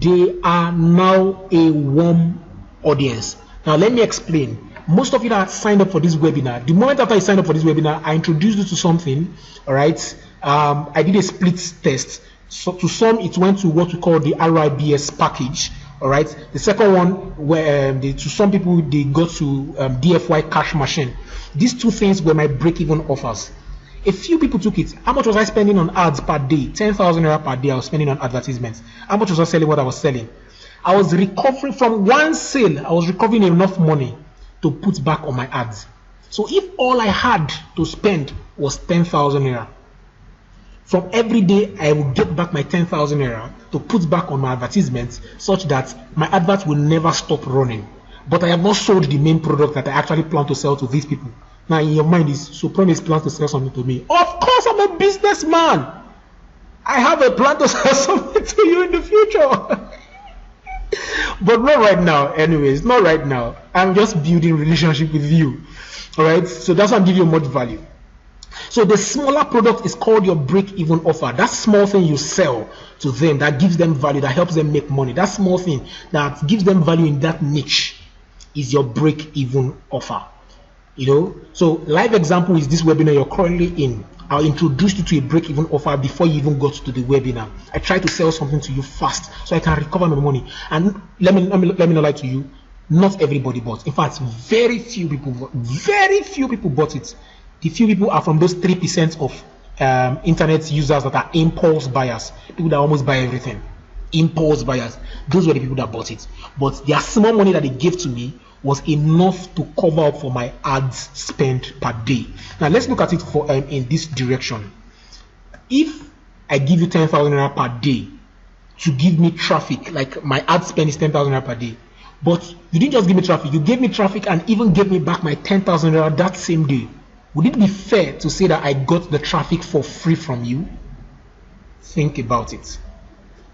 They are now a warm audience. Now let me explain. Most of you that signed up for this webinar, the moment after you signed up for this webinar, I introduced you to something. All right, I did a split test. So to some it went to what we call the RBS package. All right, the second one where to some people they got to DFY cash machine. These two things were my break-even offers. A few people took it. How much was I spending on ads per day? 10,000 naira per day I was spending on advertisements. How much was I selling what I was selling? I was recovering from one sale. I was recovering enough money to put back on my ads. So if all I had to spend was 10,000 naira, from every day I will get back my 10,000 naira to put back on my advertisements, such that my adverts will never stop running. But I have not sold the main product that I actually plan to sell to these people. Now in your mind is, so Promise plans to sell something to me. Of course I'm a businessman. I have a plan to sell something to you in the future. But not right now. Anyways, not right now. I'm just building relationship with you. Alright, so that's why I'm giving you much value. So the smaller product is called your break-even offer. That small thing you sell to them that gives them value, that helps them make money, that small thing that gives them value in that niche is your break-even offer. You know, so live example is this webinar you're currently in. I'll introduce you to a break-even offer before you even got to the webinar. I try to sell something to you fast so I can recover my money. And let me not lie to you, not everybody bought. In fact, very few people bought it. The few people are from those 3% of internet users that are impulse buyers, people that almost buy everything. Impulse buyers. Those were the people that bought it. But their small money that they gave to me was enough to cover up for my ads spend per day. Now let's look at it for in this direction. If I give you 10,000 naira per day to give me traffic, like my ad spend is 10,000 naira per day, but you didn't just give me traffic, you gave me traffic and even gave me back my 10,000 naira that same day, would it be fair to say that I got the traffic for free from you? Think about it.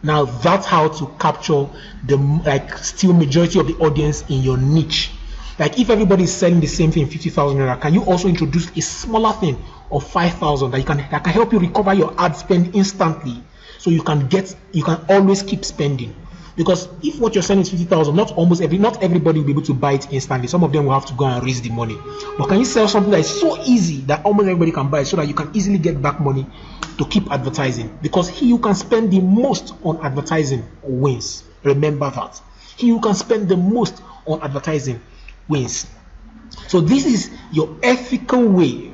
Now that's how to capture the still majority of the audience in your niche. Like if everybody is selling the same thing, 50,000 naira, can you also introduce a smaller thing of 5,000 that can help you recover your ad spend instantly, so you can always keep spending? Because if what you're selling is 50,000, not everybody will be able to buy it instantly. Some of them will have to go and raise the money. But can you sell something that is so easy that almost everybody can buy it, so that you can easily get back money to keep advertising? Because he who can spend the most on advertising wins. Remember that. He who can spend the most on advertising wins. So this is your ethical way.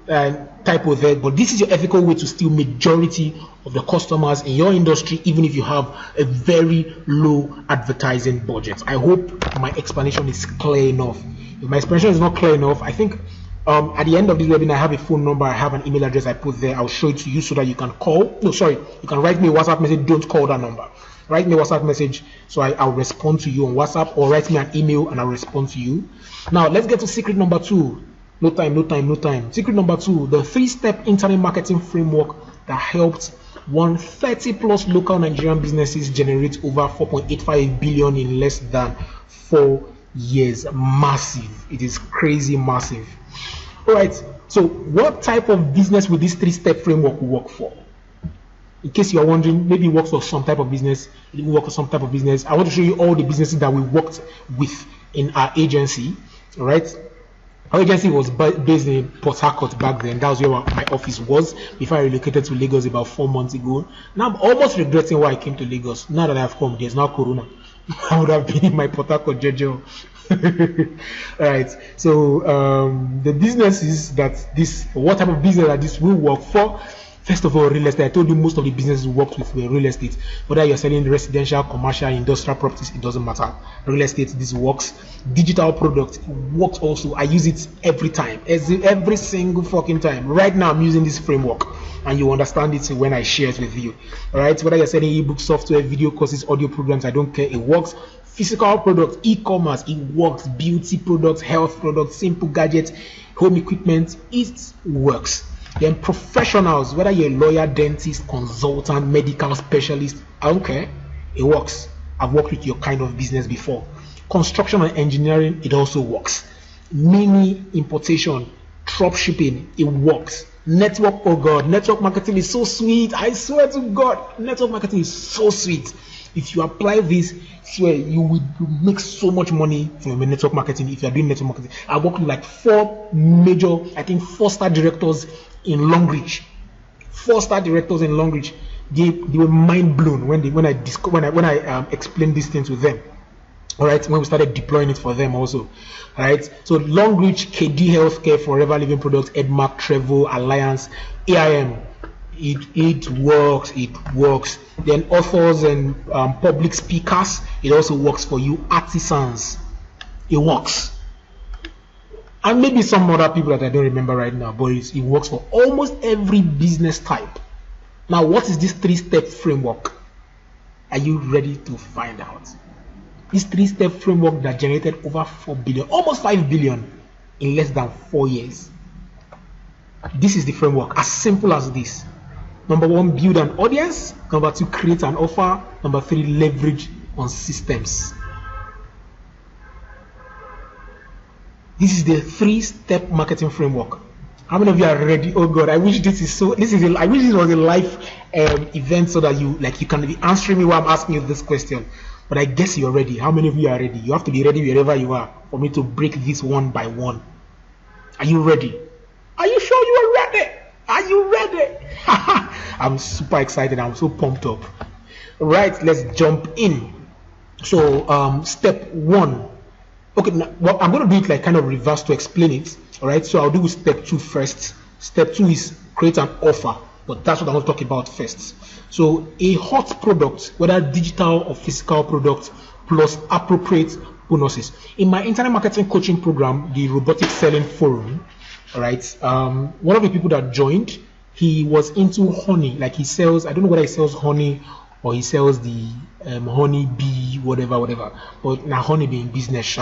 Type typo there, but this is your ethical way to steal majority of the customers in your industry, even if you have a very low advertising budget. I hope my explanation is clear enough. If my explanation is not clear enough, I think at the end of this webinar, I have a phone number, I have an email address I put there. I'll show it to you so that you can call. No, sorry, you can write me a WhatsApp message. Don't call that number. Write me a WhatsApp message, so I'll respond to you on WhatsApp, or write me an email and I'll respond to you. Now, let's get to secret number 2. No time. Secret number 2, the 3-step internet marketing framework that helped 130 plus local Nigerian businesses generate over 4.85 billion in less than 4 years. Massive. It is crazy massive. All right. So what type of business will this 3-step framework work for? In case you're wondering, maybe it works for some type of business, it didn't work for some type of business. I want to show you all the businesses that we worked with in our agency. All right. Our agency was based in Port Harcourt back then. That was where my office was before I relocated to Lagos about 4 months ago. Now I'm almost regretting why I came to Lagos. Now that I've come, there's now Corona. I would have been in my Port Harcourt JJ. Right. So the businesses that this, what type of business that this will work for? First of all, real estate. I told you most of the businesses we worked with were real estate. Whether you're selling residential, commercial, industrial properties, it doesn't matter. Real estate, this works. Digital product, it works also. I use it every time, every single fucking time. Right now, I'm using this framework, and you understand it when I share it with you. All right. Whether you're selling ebook, software, video courses, audio programs, I don't care. It works. Physical products, e-commerce, it works. Beauty products, health products, simple gadgets, home equipment, it works. Then professionals, whether you're a lawyer, dentist, consultant, medical specialist, I don't care, it works. I've worked with your kind of business before. Construction and engineering, it also works. Mini importation, drop shipping, it works. Network, oh God, network marketing is so sweet. I swear to God, network marketing is so sweet. If you apply this, swear you will make so much money from network marketing if you are doing network marketing. I worked with like 4 major, I think 4-star directors in Longreach. 4-star directors in Longreach. They were mind blown when I explained these things with them. All right, when we started deploying it for them also. All right, so Longreach, KD Healthcare, Forever Living Products, Edmark, Trevo, Alliance, AIM. It works. Then authors and public speakers, it also works for you. Artisans, it works. And maybe some other people that I don't remember right now, but it works for almost every business type. Now, what is this 3-step framework? Are you ready to find out? This 3-step framework that generated over 4 billion, almost 5 billion in less than 4 years. This is the framework, as simple as this. Number 1, build an audience. Number 2, create an offer. Number 3, leverage on systems. This is the 3-step marketing framework. How many of you are ready? Oh God, I wish I wish this was a live event so that you can be answering me while I'm asking you this question. But I guess you're ready. How many of you are ready? You have to be ready wherever you are for me to break this one by one. Are you ready? Are you sure you are ready? Are you ready? I'm super excited. I'm so pumped up. Right, let's jump in. So step 1. Okay, now, well, I'm going to do it like kind of reverse to explain it. All right, so I'll do step 2 first. Step 2 is create an offer, but that's what I'm going to talk about first. So a hot product, whether digital or physical product, plus appropriate bonuses. In my internet marketing coaching program, the Robotic Selling Forum, all right, one of the people that joined, he was into honey. Like he sells, I don't know whether he sells honey or he sells the honey bee, whatever. But now honey being business,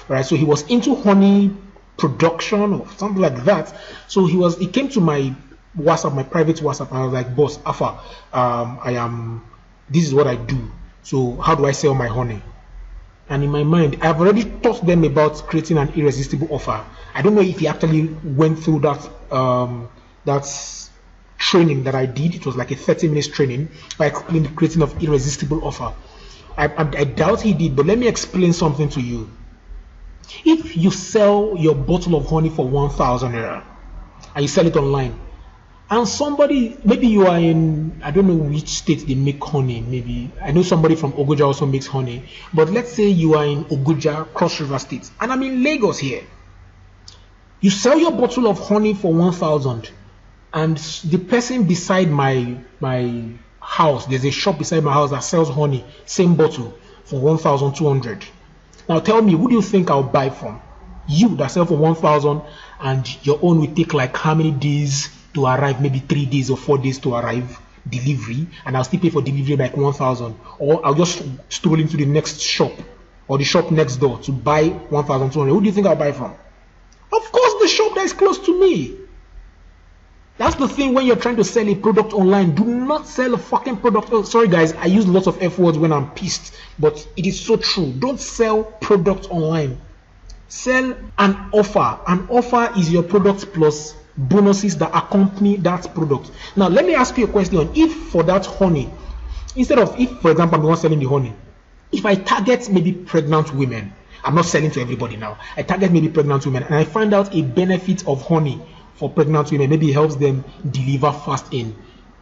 right? So he was into honey production or something like that. So he came to my WhatsApp, my private WhatsApp, and I was like, boss, Alpha, this is what I do. So how do I sell my honey? And in my mind, I've already taught them about creating an irresistible offer. I don't know if he actually went through that training that I did. It was like a 30-minute training by explaining the creating of irresistible offer. I doubt he did, but let me explain something to you. If you sell your bottle of honey for 1,000 naira and you sell it online, and somebody, maybe you are in, I don't know which state they make honey, maybe I know somebody from Ogoja also makes honey, but let's say you are in Ogoja, Cross River State, and I'm in Lagos here. You sell your bottle of honey for 1,000. and the person beside my house, there's a shop beside my house that sells honey, same bottle, for 1,200. Now tell me, who do you think I'll buy from? You that sell for 1,000 and your own will take like how many days to arrive? Maybe 3 days or 4 days to arrive, delivery, and I'll still pay for delivery like 1,000. Or I'll just stroll into the next shop or the shop next door to buy 1,200. Who do you think I'll buy from? Of course, the shop that is close to me. That's the thing when you're trying to sell a product online. Do not sell a fucking product. Oh, sorry guys, I use lots of F words when I'm pissed, but it is so true. Don't sell product online. Sell an offer. An offer is your product plus bonuses that accompany that product. Now, let me ask you a question. If for that honey, instead of, if for example, I'm the one selling the honey, if I target maybe pregnant women, I'm not selling to everybody now. I target maybe pregnant women, and I find out a benefit of honey for pregnant women. Maybe it helps them deliver fast in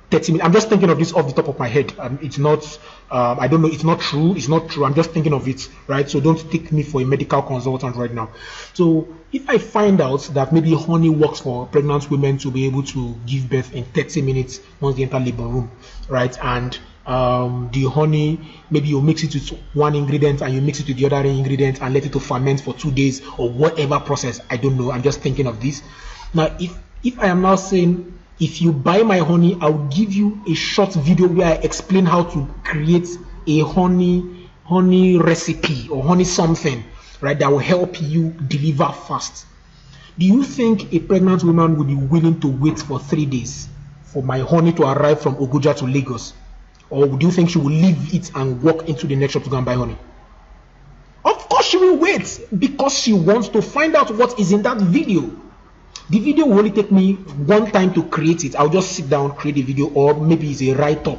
30 minutes. I'm just thinking of this off the top of my head. It's not, I don't know, it's not true. It's not true. I'm just thinking of it, right? So don't take me for a medical consultant right now. So if I find out that maybe honey works for pregnant women to be able to give birth in 30 minutes once they enter labor room, right? And the honey, maybe you mix it with one ingredient and you mix it with the other ingredient and let it to ferment for 2 days or whatever process. I don't know. I'm just thinking of this. Now, if I am now saying, if you buy my honey, I'll give you a short video where I explain how to create a honey recipe or honey something, right, that will help you deliver fast. Do you think a pregnant woman would be willing to wait for 3 days for my honey to arrive from Oguja to Lagos? Or do you think she will leave it and walk into the next shop to go and buy honey? Of course she will wait, because she wants to find out what is in that video. The video will only take me one time to create it. I'll just sit down, create a video, or maybe it's a write-up.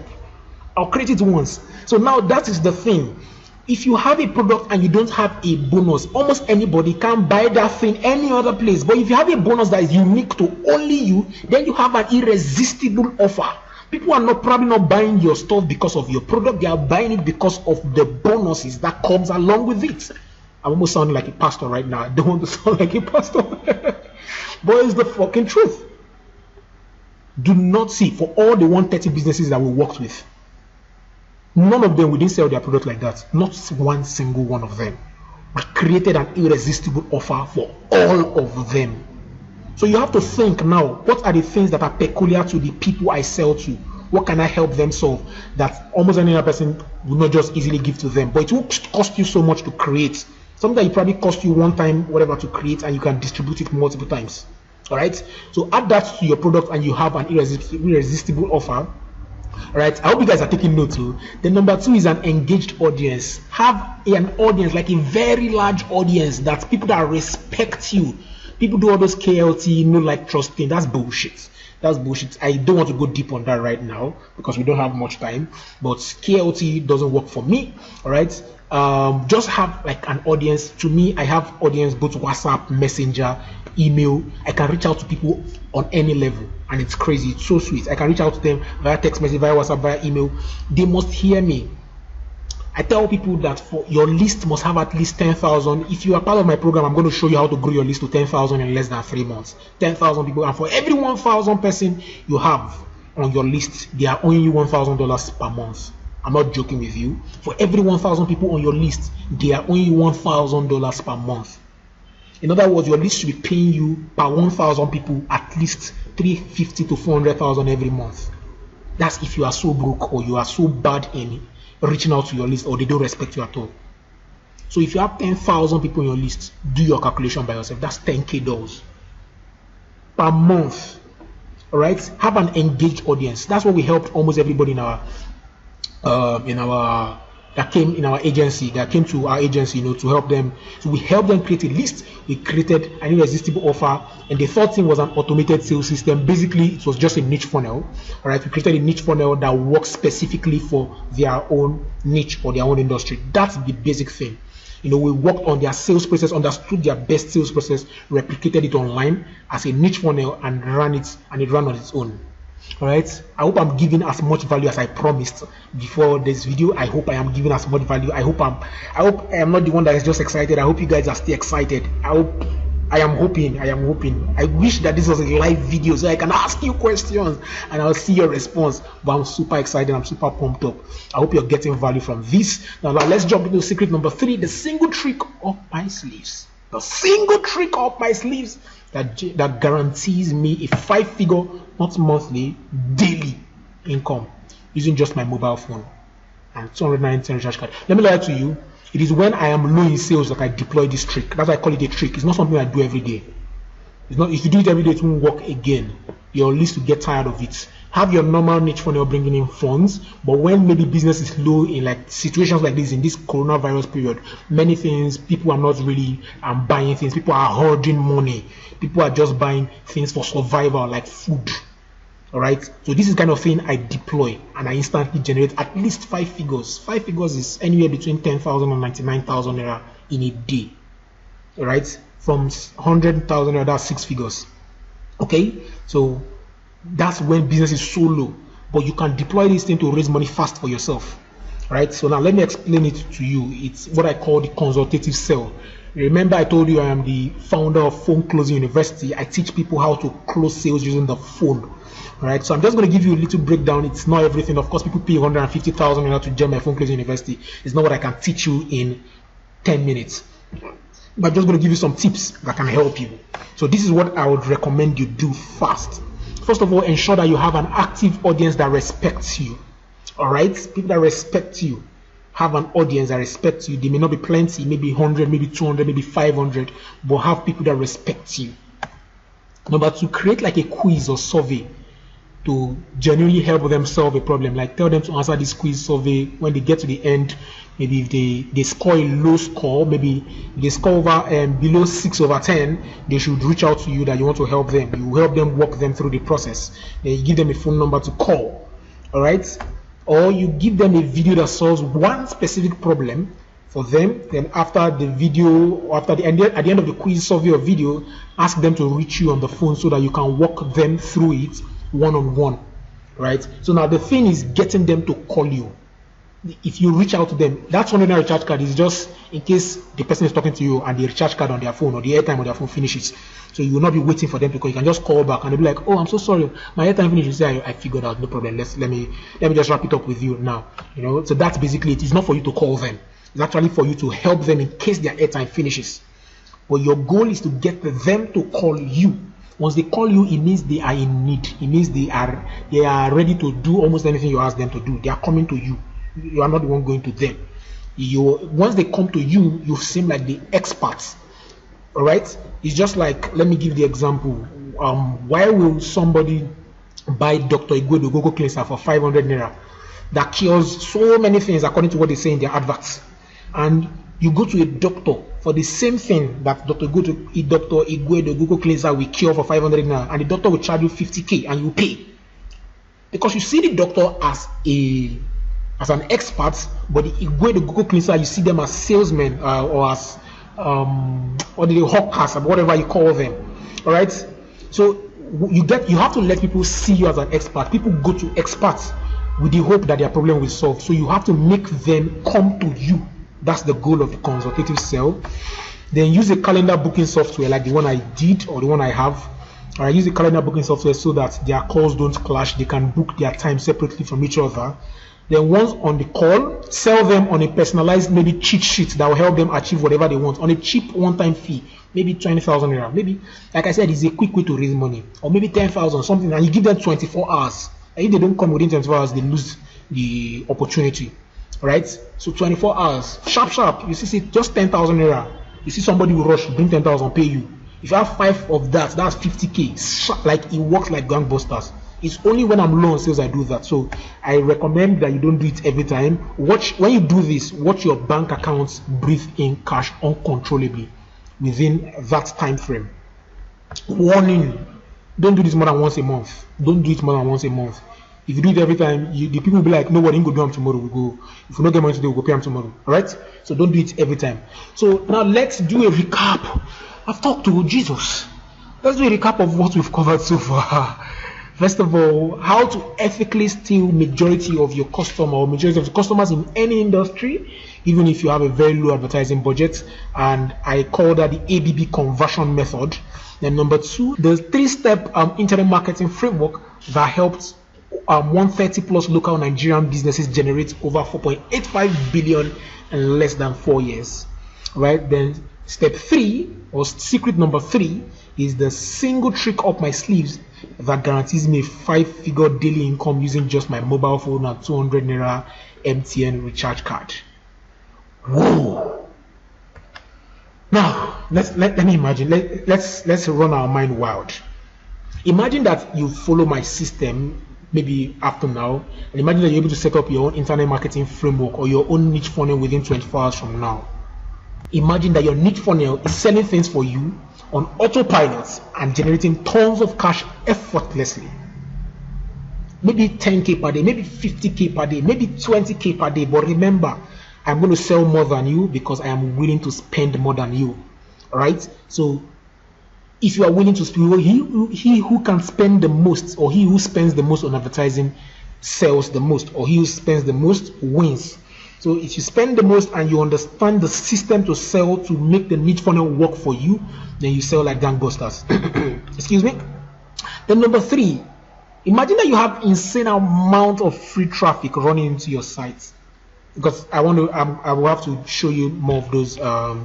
I'll create it once. So now that is the thing. If you have a product and you don't have a bonus, almost anybody can buy that thing any other place. But if you have a bonus that is unique to only you, then you have an irresistible offer. People are probably not buying your stuff because of your product. They are buying it because of the bonuses that comes along with it. I'm almost sounding like a pastor right now. I don't want to sound like a pastor. But it's the fucking truth. Do not see, for all the 130 businesses that we worked with, none of them, we didn't sell their product like that. Not one single one of them. We created an irresistible offer for all of them. So you have to think now, what are the things that are peculiar to the people I sell to? What can I help them solve that almost any other person will not just easily give to them? But it will cost you so much to create. Something that it probably cost you one time, whatever, to create, and you can distribute it multiple times. All right. So add that to your product, and you have an irresistible offer. All right. I hope you guys are taking notes too. Then number 2 is an engaged audience. Have an audience, like a very large audience, that people that respect you. People do all those KLT, no like trust thing. That's bullshit. That's bullshit. I don't want to go deep on that right now because we don't have much time. But KLT doesn't work for me. All right. Just have like an audience. To me, I have audience both WhatsApp, Messenger, email. I can reach out to people on any level, and it's crazy. It's so sweet. I can reach out to them via text message, via WhatsApp, via email. They must hear me. I tell people that for your list must have at least 10,000. If you are part of my program, I'm going to show you how to grow your list to 10,000 in less than 3 months. 10,000 people, and for every 1,000 person you have on your list, they are owing you $1,000 per month. I'm not joking with you. For every 1,000 people on your list, they are owing you $1,000 per month. In other words, your list should be paying you per 1,000 people at least $350,000 to $400,000 every month. That's if you are so broke or you are so bad in reaching out to your list, or they don't respect you at all. So if you have 10,000 people on your list, do your calculation by yourself. That's $10,000 per month. All right. Have an engaged audience. That's what we helped almost everybody in our that came in our agency, that came to our agency, to help them. So we helped them create a list. We created an irresistible offer, and the third thing was an automated sales system. Basically, it was just a niche funnel. All right, we created a niche funnel that works specifically for their own niche or their own industry. That's the basic thing. We worked on their sales process, understood their best sales process, replicated it online as a niche funnel, and ran it, and it ran on its own. All right, I hope I'm giving as much value as I promised before this video. I hope I am giving as much value. I hope I am not the one that is just excited. I hope you guys are still excited. I I am hoping. I wish that this was a live video so I can ask you questions and I'll see your response. But I'm super excited. I'm super pumped up. I hope you're getting value from this. Now let's jump into secret number 3, the single trick up my sleeves. The single trick up my sleeves that guarantees me a 5-figure, not monthly, daily income using just my mobile phone and 290 recharge card. Let me lie to you. It is when I am low in sales that I deploy this trick. That's why I call it a trick. It's not something I do every day. It's not. If you do it every day, it won't work again. You'll at least get tired of it. Have your normal niche when you're bringing in funds, but when maybe business is low in like situations like this, in this coronavirus period, many things, people are not really buying things. People are hoarding money. People are just buying things for survival, like food. All right, so this is the kind of thing I deploy and I instantly generate at least 5 figures. 5 figures is anywhere between 10,000 and 99,000 naira in a day. All right, from 100,000 naira, that's 6 figures. Okay, so that's when business is so low, but you can deploy this thing to raise money fast for yourself. All right, so now let me explain it to you. It's what I call the consultative sell. Remember, I told you I am the founder of Phone Closing University. I teach people how to close sales using the phone. All right, so I'm just going to give you a little breakdown. It's not everything. Of course, people pay 150,000 to join my Phone Closing University. It's not what I can teach you in 10 minutes. But I'm just going to give you some tips that can help you. So this is what I would recommend you do fast. First of all, ensure that you have an active audience that respects you. All right, people that respect you. Have an audience that respects you. They may not be plenty, maybe 100, maybe 200, maybe 500, but have people that respect you. Number 2, create like a quiz or survey to genuinely help them solve a problem. Like tell them to answer this quiz survey. When they get to the end, maybe if they score a low score, maybe if they score over below 6 over 10, they should reach out to you that you want to help them. You help them walk them through the process. Then you give them a phone number to call. All right. Or you give them a video that solves one specific problem for them. Then after the video, or at the end of the quiz survey or video, ask them to reach you on the phone so that you can walk them through it one-on-one. Right? So now the thing is getting them to call you. If you reach out to them, that 100 recharge card is just in case the person is talking to you and the recharge card on their phone or the airtime on their phone finishes. So you will not be waiting for them to call. You can just call back and they'll be like, "Oh, I'm so sorry, my airtime finished." You say, I figured out, no problem. Let me just wrap it up with you now. You know, so that's basically it. It's not for you to call them. It's actually for you to help them in case their airtime finishes. But your goal is to get them to call you. Once they call you, it means they are in need. It means they are ready to do almost anything you ask them to do. They are coming to you. You are not the one going to them. Once they come to you, you seem like the experts. All right? It's just like, let me give the example. Why will somebody buy Dr. Igwedo Gogo Cleanser for 500 naira that cures so many things according to what they say in their adverts? And you go to a doctor for the same thing that Dr. Igwedo Gogo Cleanser will cure for 500 naira, and the doctor will charge you 50k and you pay. Because you see the doctor as an expert, but the Igwedo Gogo Cleanser, you see them as salesmen or as or the hawkers or whatever you call them. All right, so you have to let people see you as an expert. People go to experts with the hope that their problem will solve. So you have to make them come to you. That's the goal of the consultative sell. Then use a calendar booking software like the one I did or the one I have. I use a calendar booking software so that their calls don't clash. They can book their time separately from each other. Then once on the call, sell them on a personalized maybe cheat sheet that will help them achieve whatever they want on a cheap one-time fee, maybe 20,000 naira. Maybe, like I said, it's a quick way to raise money, or maybe 10,000 something, and you give them 24 hours. And if they don't come within 24 hours, they lose the opportunity. Right? So 24 hours, sharp. You see, just 10,000 naira. You see somebody will rush, bring 10,000, pay you. If you have 5 of that, that's 50k. Like it works like gangbusters. It's only when I'm low on sales I do that. So I recommend that you don't do it every time. When you do this, watch your bank accounts breathe in cash uncontrollably within that time frame. Warning: don't do this more than once a month. Don't do it more than once a month. If you do it every time, the people will be like, "No, what ain't gonna do them tomorrow? We go. If we don't get money today, we'll go pay them tomorrow." All right? So don't do it every time. So now let's do a recap. I've talked to Jesus. Let's do a recap of what we've covered so far. First of all, how to ethically steal majority of your customer or majority of the customers in any industry, even if you have a very low advertising budget. And I call that the ABB conversion method. Then number two, the 3-step internet marketing framework that helped 130 plus local Nigerian businesses generate over 4.85 billion in less than 4 years. Right? Then step 3 or secret number 3 is the single trick up my sleeves that guarantees me a 5-figure daily income using just my mobile phone and 200 naira MTN recharge card. Whoa! Now let me imagine. Let's run our mind wild. Imagine that you follow my system maybe after now, and imagine that you're able to set up your own internet marketing framework or your own niche funnel within 24 hours from now. Imagine that your niche funnel is selling things for you on autopilot and generating tons of cash effortlessly. Maybe 10k per day, maybe 50k per day, maybe 20k per day. But remember, I'm going to sell more than you because I am willing to spend more than you. All right? So if you are willing to spend, he who can spend the most, or he who spends the most on advertising sells the most, or he who spends the most wins. So if you spend the most and you understand the system to sell to make the niche funnel work for you, then you sell like gangbusters. Excuse me. Then number 3, imagine that you have insane amount of free traffic running into your site. Because I will have to show you more of those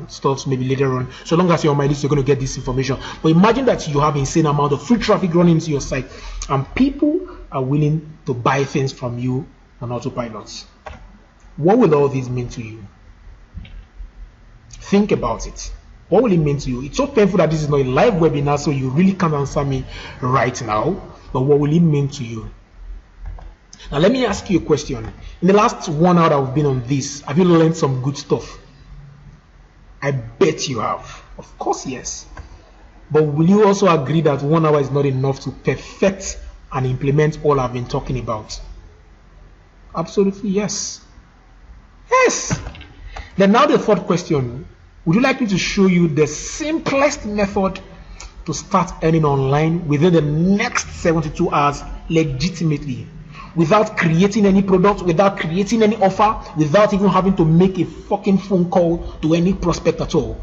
stuffs maybe later on. So long as you're on my list, you're going to get this information. But imagine that you have insane amount of free traffic running into your site, and people are willing to buy things from you on autopilot. What will all this mean to you? Think about it. What will it mean to you? It's so painful that this is not a live webinar, so you really can't answer me right now. But what will it mean to you? Now let me ask you a question. In the last 1 hour that we've been on this, have you learned some good stuff? I bet you have. Of course, yes. But will you also agree that 1 hour is not enough to perfect and implement all I've been talking about? Absolutely yes. Yes. Then now the third question. Would you like me to show you the simplest method to start earning online within the next 72 hours legitimately, without creating any product, without creating any offer, without even having to make a fucking phone call to any prospect at all?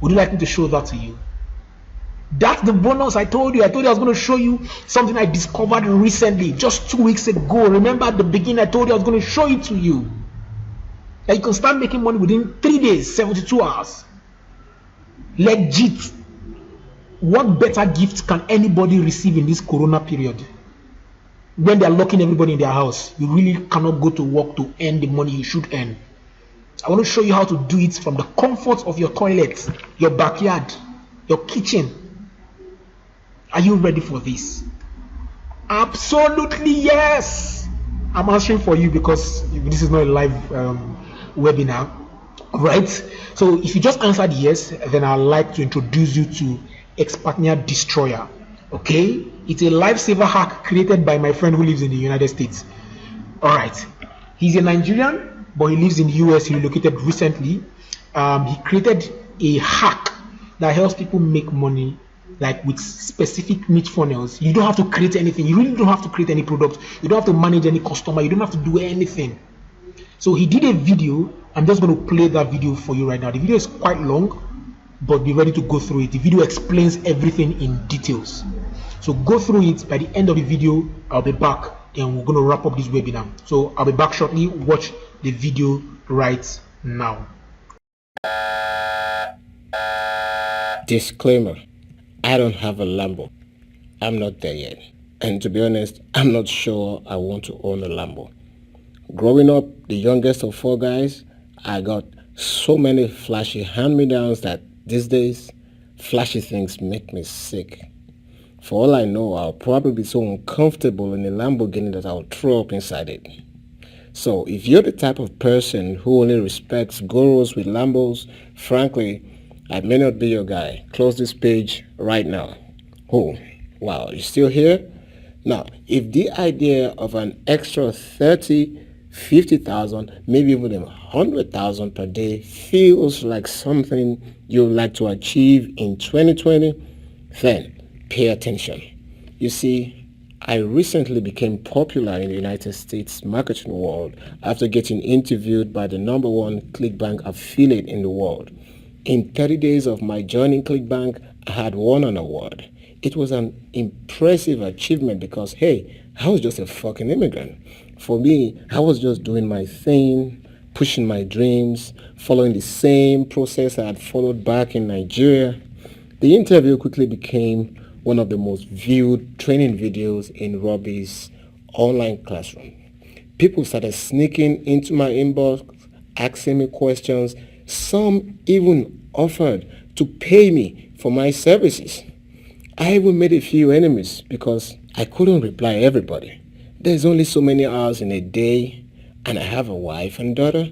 Would you like me to show that to you? That's the bonus I told you. I told you I was going to show you something I discovered recently, just 2 weeks ago. Remember at the beginning I told you I was going to show it to you. That you can start making money within 3 days, 72 hours. Legit. What better gift can anybody receive in this corona period? When they are locking everybody in their house, you really cannot go to work to earn the money you should earn. I want to show you how to do it from the comfort of your toilet, your backyard, your kitchen. Are you ready for this? Absolutely yes. I'm answering for you because this is not a live webinar, right? So if you just answered yes, then I'd like to introduce you to Ex-Partner Destroyer. Okay, it's a lifesaver hack created by my friend who lives in the United States. All right, he's a Nigerian, but he lives in the US. He relocated recently. He created a hack that helps people make money, like with specific niche funnels. You don't have to create anything. You really don't have to create any product. You don't have to manage any customer. You don't have to do anything. So he did a video. I'm just going to play that video for you right now. The video is quite long, but be ready to go through it. The video explains everything in details. So go through it. By the end of the video, I'll be back and we're going to wrap up this webinar. So I'll be back shortly. Watch the video right now. Disclaimer, I don't have a Lambo. I'm not there yet. And to be honest, I'm not sure I want to own a Lambo. Growing up, the youngest of 4 guys, I got so many flashy hand-me-downs that these days, flashy things make me sick. For all I know, I'll probably be so uncomfortable in a Lamborghini that I'll throw up inside it. So if you're the type of person who only respects gurus with Lambos, frankly, I may not be your guy. Close this page right now. Oh, wow, you still here? Now, if the idea of an extra 30, 50,000, maybe even 100,000 per day feels like something you'd like to achieve in 2020, then pay attention. You see, I recently became popular in the United States marketing world after getting interviewed by the #1 ClickBank affiliate in the world. In 30 days of my journey in ClickBank, I had won an award. It was an impressive achievement because, hey, I was just a fucking immigrant. For me, I was just doing my thing, pushing my dreams, following the same process I had followed back in Nigeria. The interview quickly became one of the most viewed training videos in Robbie's online classroom. People started sneaking into my inbox, asking me questions. Some even offered to pay me for my services. I even made a few enemies because I couldn't reply everybody. There's only so many hours in a day, and I have a wife and daughter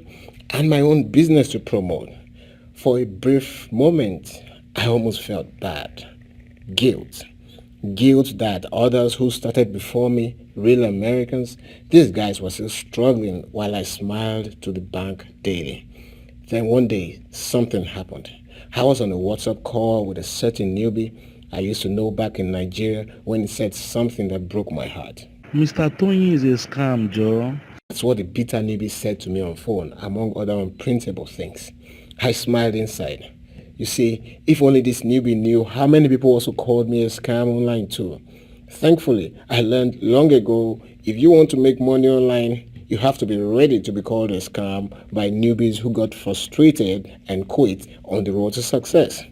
and my own business to promote. For a brief moment, I almost felt bad. Guilt. Guilt that others who started before me, real Americans, these guys were still struggling while I smiled to the bank daily. Then one day, something happened. I was on a WhatsApp call with a certain newbie I used to know back in Nigeria when he said something that broke my heart. Mr. Tony is a scam, Joe. That's what the bitter newbie said to me on phone, among other unprintable things. I smiled inside. You see, if only this newbie knew how many people also called me a scam online too. Thankfully, I learned long ago, if you want to make money online, you have to be ready to be called a scam by newbies who got frustrated and quit on the road to success.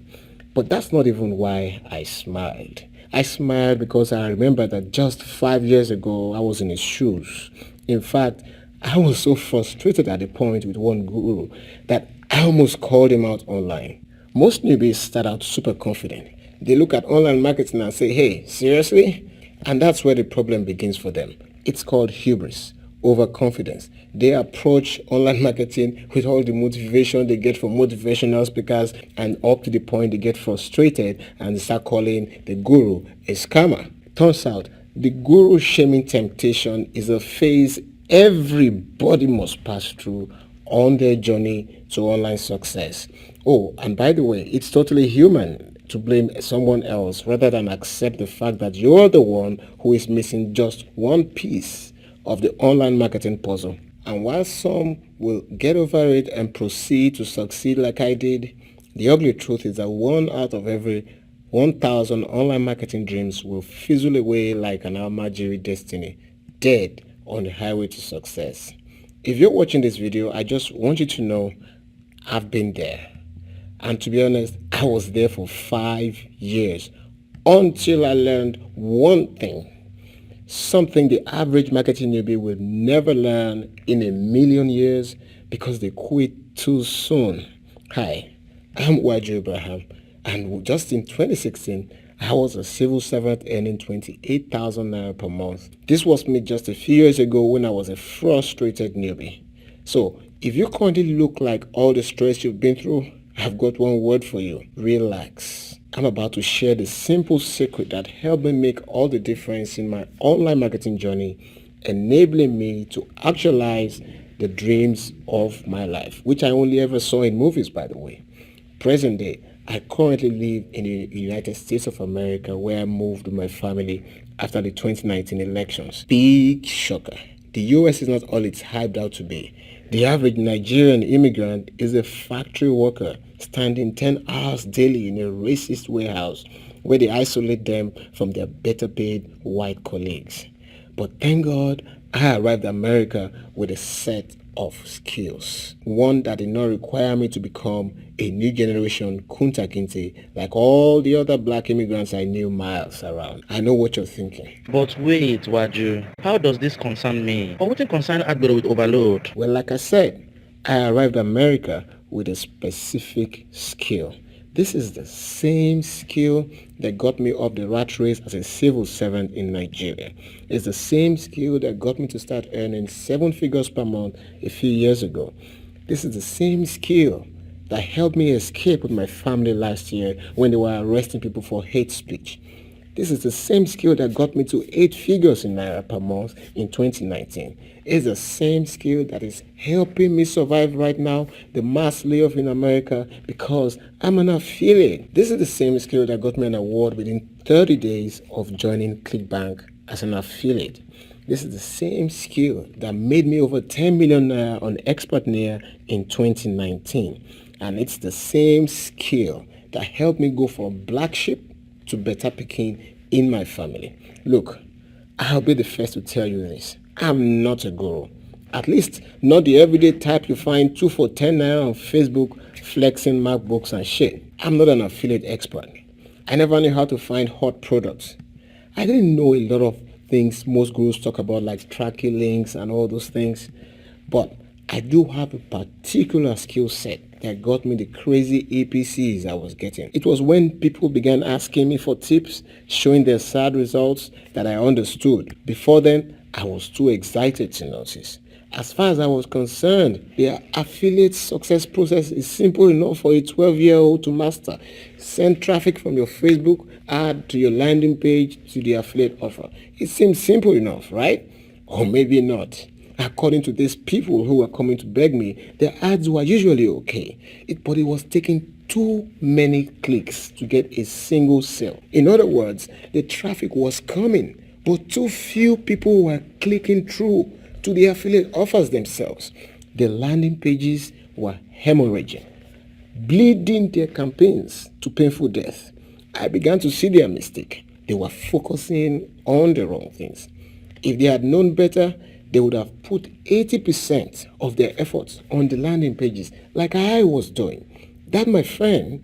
But that's not even why I smiled. I smiled because I remember that just 5 years ago, I was in his shoes. In fact, I was so frustrated at the point with one guru that I almost called him out online. Most newbies start out super confident. They look at online marketing and say, hey, seriously? And that's where the problem begins for them. It's called hubris, overconfidence. They approach online marketing with all the motivation they get from motivational speakers, and up to the point they get frustrated and they start calling the guru a scammer. Turns out, the guru shaming temptation is a phase everybody must pass through on their journey to online success. Oh, and by the way, it's totally human to blame someone else rather than accept the fact that you're the one who is missing just one piece of the online marketing puzzle. And while some will get over it and proceed to succeed like I did, the ugly truth is that 1 out of every 1,000 online marketing dreams will fizzle away like an Almajiri destiny, dead on the highway to success. If you're watching this video, I just want you to know I've been there. And to be honest, I was there for 5 years until I learned one thing. Something the average marketing newbie will never learn in a million years because they quit too soon. Hi, I'm Waju Abraham, and just in 2016, I was a civil servant earning 28,000 naira per month. This was me just a few years ago when I was a frustrated newbie. So, if you currently look like all the stress you've been through, I've got one word for you: relax. I'm about to share the simple secret that helped me make all the difference in my online marketing journey, enabling me to actualize the dreams of my life, which I only ever saw in movies, by the way. Present day, I currently live in the United States of America, where I moved with my family after the 2019 elections. Big shocker. The US is not all it's hyped out to be. The average Nigerian immigrant is a factory worker standing 10 hours daily in a racist warehouse where they isolate them from their better paid white colleagues. But thank God, I arrived in America with a set of skills. One that did not require me to become a new generation Kunta Kinte like all the other black immigrants I knew miles around. I know what you're thinking. But wait, Waju, how does this concern me? Or what concern Agbero with overload? Well, like I said, I arrived in America with a specific skill. This is the same skill that got me up the rat race as a civil servant in Nigeria. It's the same skill that got me to start earning 7 figures per month a few years ago. This is the same skill that helped me escape with my family last year when they were arresting people for hate speech. This is the same skill that got me to 8 figures in naira per month in 2019. It's the same skill that is helping me survive right now, the mass layoff in America, because I'm an affiliate. This is the same skill that got me an award within 30 days of joining ClickBank as an affiliate. This is the same skill that made me over 10 million on Expertnaire in 2019. And it's the same skill that helped me go from black sheep to better picking in my family. Look, I'll be the first to tell you this. I'm not a guru. At least not the everyday type you find 2 for 10 naira on Facebook flexing MacBooks and shit. I'm not an affiliate expert. I never knew how to find hot products. I didn't know a lot of things most gurus talk about, like tracking links and all those things. But I do have a particular skill set that got me the crazy APCs I was getting. It was when people began asking me for tips, showing their sad results, that I understood. Before then, I was too excited to notice. As far as I was concerned, the affiliate success process is simple enough for a 12-year-old to master. Send traffic from your Facebook ad to your landing page to the affiliate offer. It seems simple enough, right? Or maybe not. According to these people who were coming to beg me, their ads were usually okay, but it was taking too many clicks to get a single sale. In other words, the traffic was coming, but too few people were clicking through to the affiliate offers themselves. The landing pages were hemorrhaging, bleeding their campaigns to painful death. I began to see their mistake. They were focusing on the wrong things. If they had known better, they would have put 80% of their efforts on the landing pages like I was doing. That, my friend,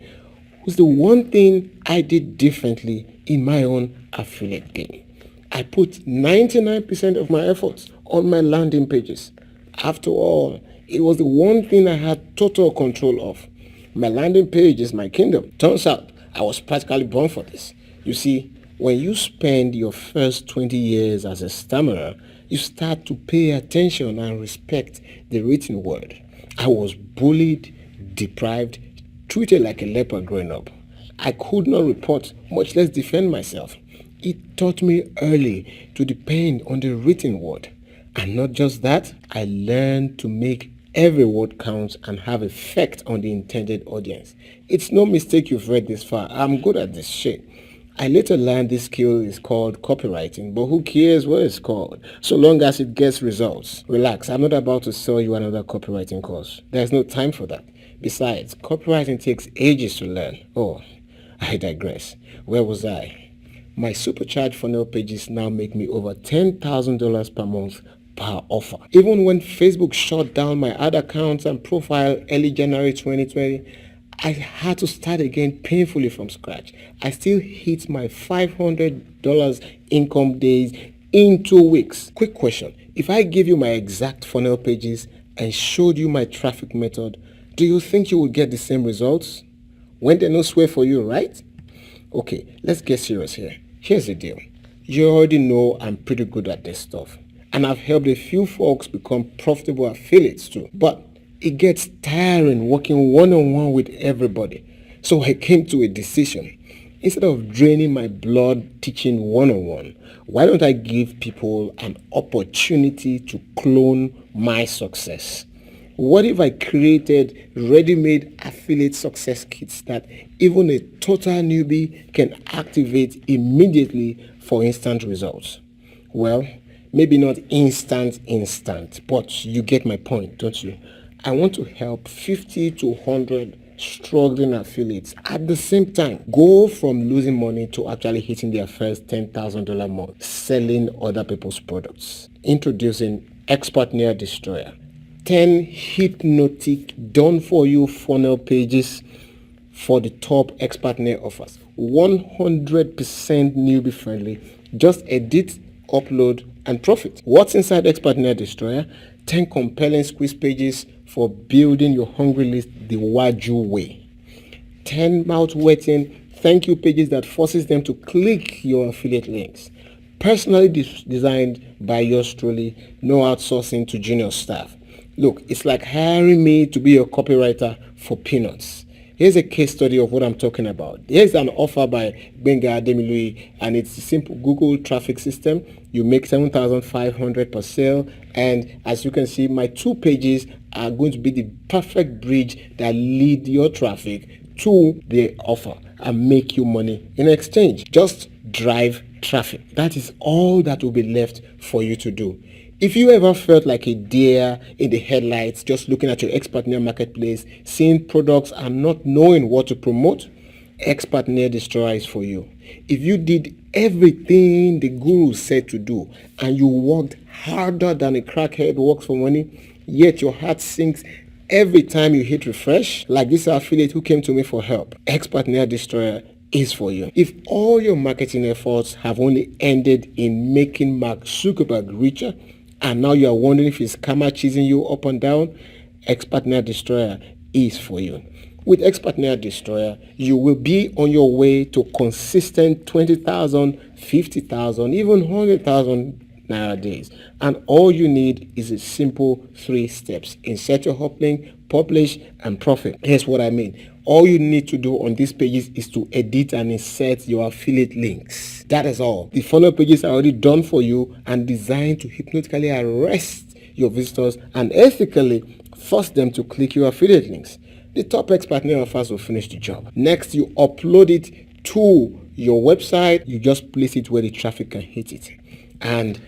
was the one thing I did differently in my own affiliate game. I put 99% of my efforts on my landing pages. After all, it was the one thing I had total control of. My landing page is my kingdom. Turns out I was practically born for this. You see, when you spend your first 20 years as a stammerer, you start to pay attention and respect the written word. I was bullied, deprived, treated like a leper growing up. I could not report, much less defend myself. It taught me early to depend on the written word. And not just that, I learned to make every word count and have effect on the intended audience. It's no mistake you've read this far. I'm good at this shit. I later learned this skill is called copywriting, but who cares what it's called, so long as it gets results. Relax, I'm not about to sell you another copywriting course. There's no time for that. Besides, copywriting takes ages to learn. Oh, I digress. Where was I? My supercharged funnel pages now make me over $10,000 per month per offer. Even when Facebook shut down my ad accounts and profile early January 2020, I had to start again painfully from scratch. I still hit my $500 income days in 2 weeks. Quick question. If I give you my exact funnel pages and showed you my traffic method, do you think you would get the same results? When they no swear for you, right? Okay, let's get serious here. Here's the deal. You already know I'm pretty good at this stuff. And I've helped a few folks become profitable affiliates too. But it gets tiring working one-on-one with everybody. So I came to a decision. Instead of draining my blood teaching one-on-one, why don't I give people an opportunity to clone my success? What if I created ready-made affiliate success kits that even a total newbie can activate immediately for instant results? Well, maybe not instant, but you get my point, don't you? I want to help 50 to 100 struggling affiliates at the same time go from losing money to actually hitting their first $10,000 month selling other people's products. Introducing Expertnaire Destroyer. 10 hypnotic done-for-you funnel pages for the top Expertnaire offers. 100% newbie friendly. Just edit, upload, and profit. What's inside Expertnaire Destroyer? 10 compelling squeeze pages for building your hungry list the Waju way. 10 mouth-wetting thank you pages that forces them to click your affiliate links. Personally designed by yours truly, no outsourcing to junior staff. Look, it's like hiring me to be your copywriter for peanuts. Here's a case study of what I'm talking about. Here's an offer by Benga Ademilui, and it's a simple Google traffic system. You make $7,500 per sale, and as you can see, my 2 pages are going to be the perfect bridge that lead your traffic to the offer. and make you money in exchange. Just drive traffic. That is all that will be left for you to do. If you ever felt like a deer in the headlights, just looking at your ex-partner marketplace, seeing products and not knowing what to promote, ex-partner destroyer is for you. If you did everything the guru said to do and you worked harder than a crackhead works for money, yet your heart sinks every time you hit refresh, like this affiliate who came to me for help, ex-partner destroyer is for you. If all your marketing efforts have only ended in making Mark Zuckerberg richer, and now you are wondering if he's karma cheesing you up and down, ex-partner destroyer is for you. With ex-partner destroyer, you will be on your way to consistent 20,000, 50,000, even 100,000 Naira days. And all you need is a simple 3 steps. Insert your hot link, publish, and profit. Here's what I mean. All you need to do on these pages is to edit and insert your affiliate links. That is all. The funnel pages are already done for you and designed to hypnotically arrest your visitors and ethically force them to click your affiliate links. The top ex-partner offers will finish the job. Next, you upload it to your website. You just place it where the traffic can hit it. And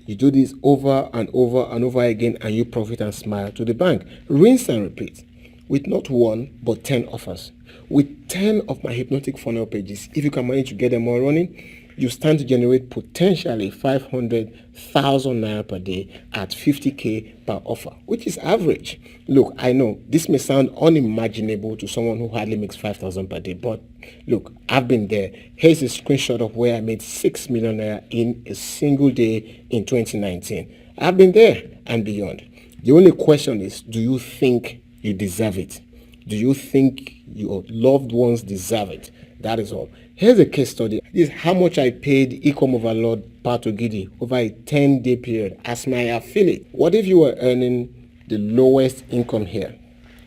you do this over and over and over again, and you profit and smile to the bank. Rinse and repeat with not 1 but 10 offers. With 10 of my hypnotic funnel pages, if you can manage to get them all running, you stand to generate potentially 500,000 Naira per day at 50k per offer, which is average. Look, I know this may sound unimaginable to someone who hardly makes 5,000 per day, but look, I've been there. Here's a screenshot of where I made 6 million Naira in a single day in 2019. I've been there and beyond. The only question is, do you think you deserve it? Do you think your loved ones deserve it? That is all. Here's a case study. This is how much I paid Ecom Overlord Patogidi over a 10-day period as my affiliate. What if you were earning the lowest income here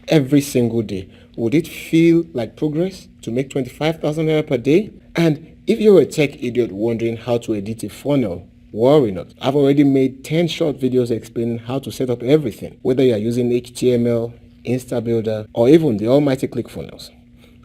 every single day? Would it feel like progress to make 25,000 Naira per day? And if you're a tech idiot wondering how to edit a funnel, worry not. I've already made 10 short videos explaining how to set up everything, whether you're using HTML, Instabuilder, or even the almighty ClickFunnels.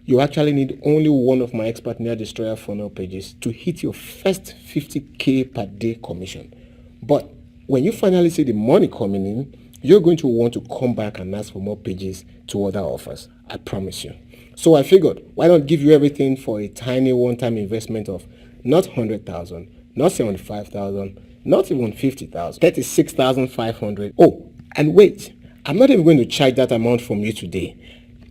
You actually need only one of my ex-partner destroyer funnel pages to hit your first 50k per day commission. But when you finally see the money coming in, you're going to want to come back and ask for more pages to other offers. I promise you. So I figured, why not give you everything for a tiny one-time investment of not 100,000, not 75,000, not even 50,000, 36,500. Oh, and wait, I'm not even going to charge that amount from you today.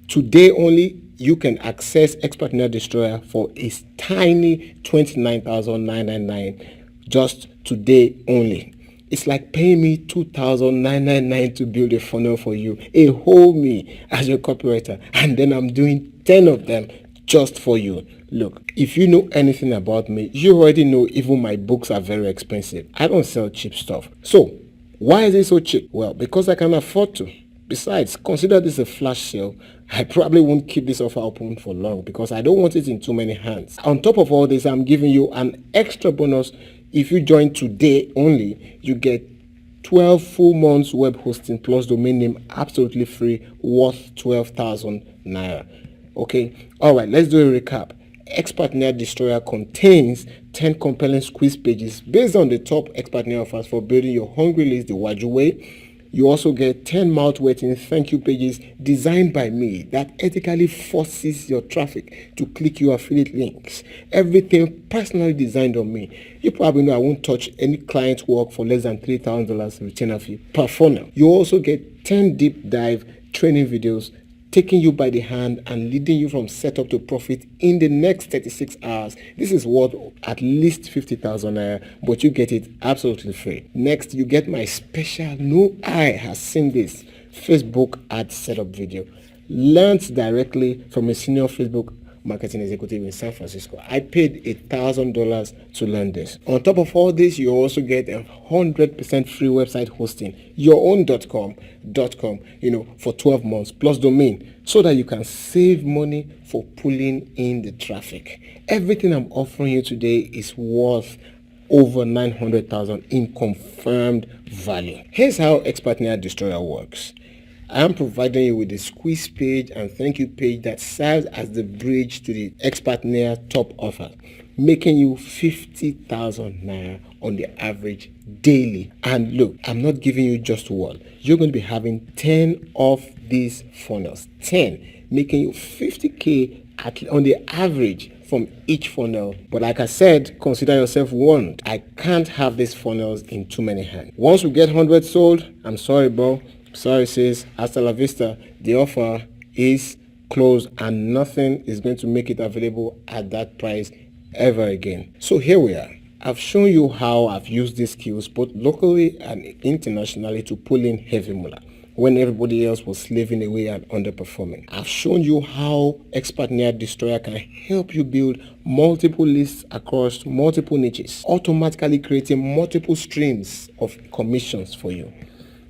Today only, you can access ex-partner destroyer for a tiny 29,999 just today only. It's like paying me 2,999 to build a funnel for you, a whole me as your copywriter, and then I'm doing 10 of them just for you. Look, if you know anything about me, you already know even my books are very expensive. I don't sell cheap stuff. So why is it so cheap? Well, because I can afford to. Besides, consider this a flash sale. I probably won't keep this offer open for long because I don't want it in too many hands. On top of all this, I'm giving you an extra bonus. If you join today only, you get 12 full months web hosting plus domain name absolutely free, worth 12,000 Naira. Okay, all right, let's do a recap. Ex-partner destroyer contains 10 compelling squeeze pages based on the top ex-partner offers for building your hungry list the Waju way. You also get 10 mouth-watering thank you pages designed by me that ethically forces your traffic to click your affiliate links. Everything personally designed on me. You probably know I won't touch any client work for less than $3,000 retainer fee per funnel. You also get 10 deep dive training videos taking you by the hand and leading you from setup to profit in the next 36 hours. This is worth at least 50,000 Naira, but you get it absolutely free. Next, you get my special no eye has seen this Facebook ad setup video. Learned directly from a senior Facebook marketing executive in San Francisco. I paid $1,000 to learn this. On top of all this, you also get 100% free website hosting, yourown.com, for 12 months plus domain, so that you can save money for pulling in the traffic. Everything I'm offering you today is worth over 900,000 in confirmed value. Here's how ex-partner destroyer works. I am providing you with the squeeze page and thank you page that serves as the bridge to the Expertnaire top offer, making you 50,000 naira on the average daily. And look, I'm not giving you just one. You're going to be having 10 of these funnels, 10, making you 50K on the average from each funnel. But like I said, consider yourself warned. I can't have these funnels in too many hands. Once we get 100 sold, I'm sorry, bro. Sorry, sis. Hasta la vista. The offer is closed and nothing is going to make it available at that price ever again. So here we are. I've shown you how I've used these skills both locally and internationally to pull in heavy moolah when everybody else was slaving away and underperforming. I've shown you how Expertnaire Destroyer can help you build multiple lists across multiple niches, automatically creating multiple streams of commissions for you.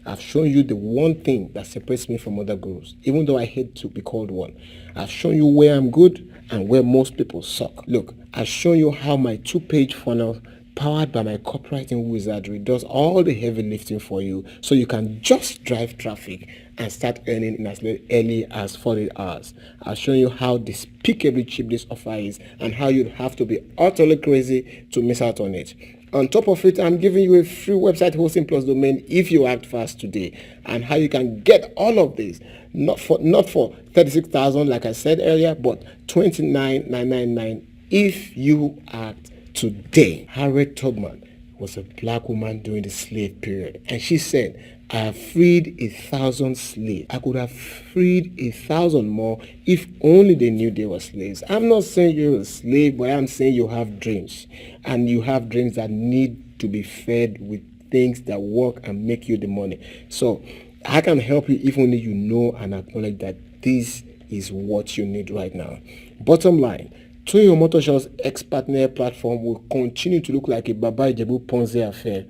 I've shown you the one thing that separates me from other gurus, even though I hate to be called one. I've shown you where I'm good and where most people suck. Look, I've shown you how my 2-page funnel powered by my copywriting wizardry does all the heavy lifting for you so you can just drive traffic and start earning in as early as 40 hours. I've shown you how despicably cheap this offer is and how you'd have to be utterly crazy to miss out on it. On top of it, I'm giving you a free website hosting plus domain if you act fast today, and how you can get all of this not for 36,000 like I said earlier, but 29,999 if you act today. Harriet Tubman was a black woman during the slave period, and she said, I have freed 1,000 slaves. I could have freed 1,000 more if only they knew they were slaves. I'm not saying you're a slave, but I'm saying you have dreams, and you have dreams that need to be fed with things that work and make you the money. So I can help you if only you know and acknowledge that this is what you need right now. Bottom line, Toyo Motorshop's Expertnaire platform will continue to look like a Baba Ijebu Ponzi affair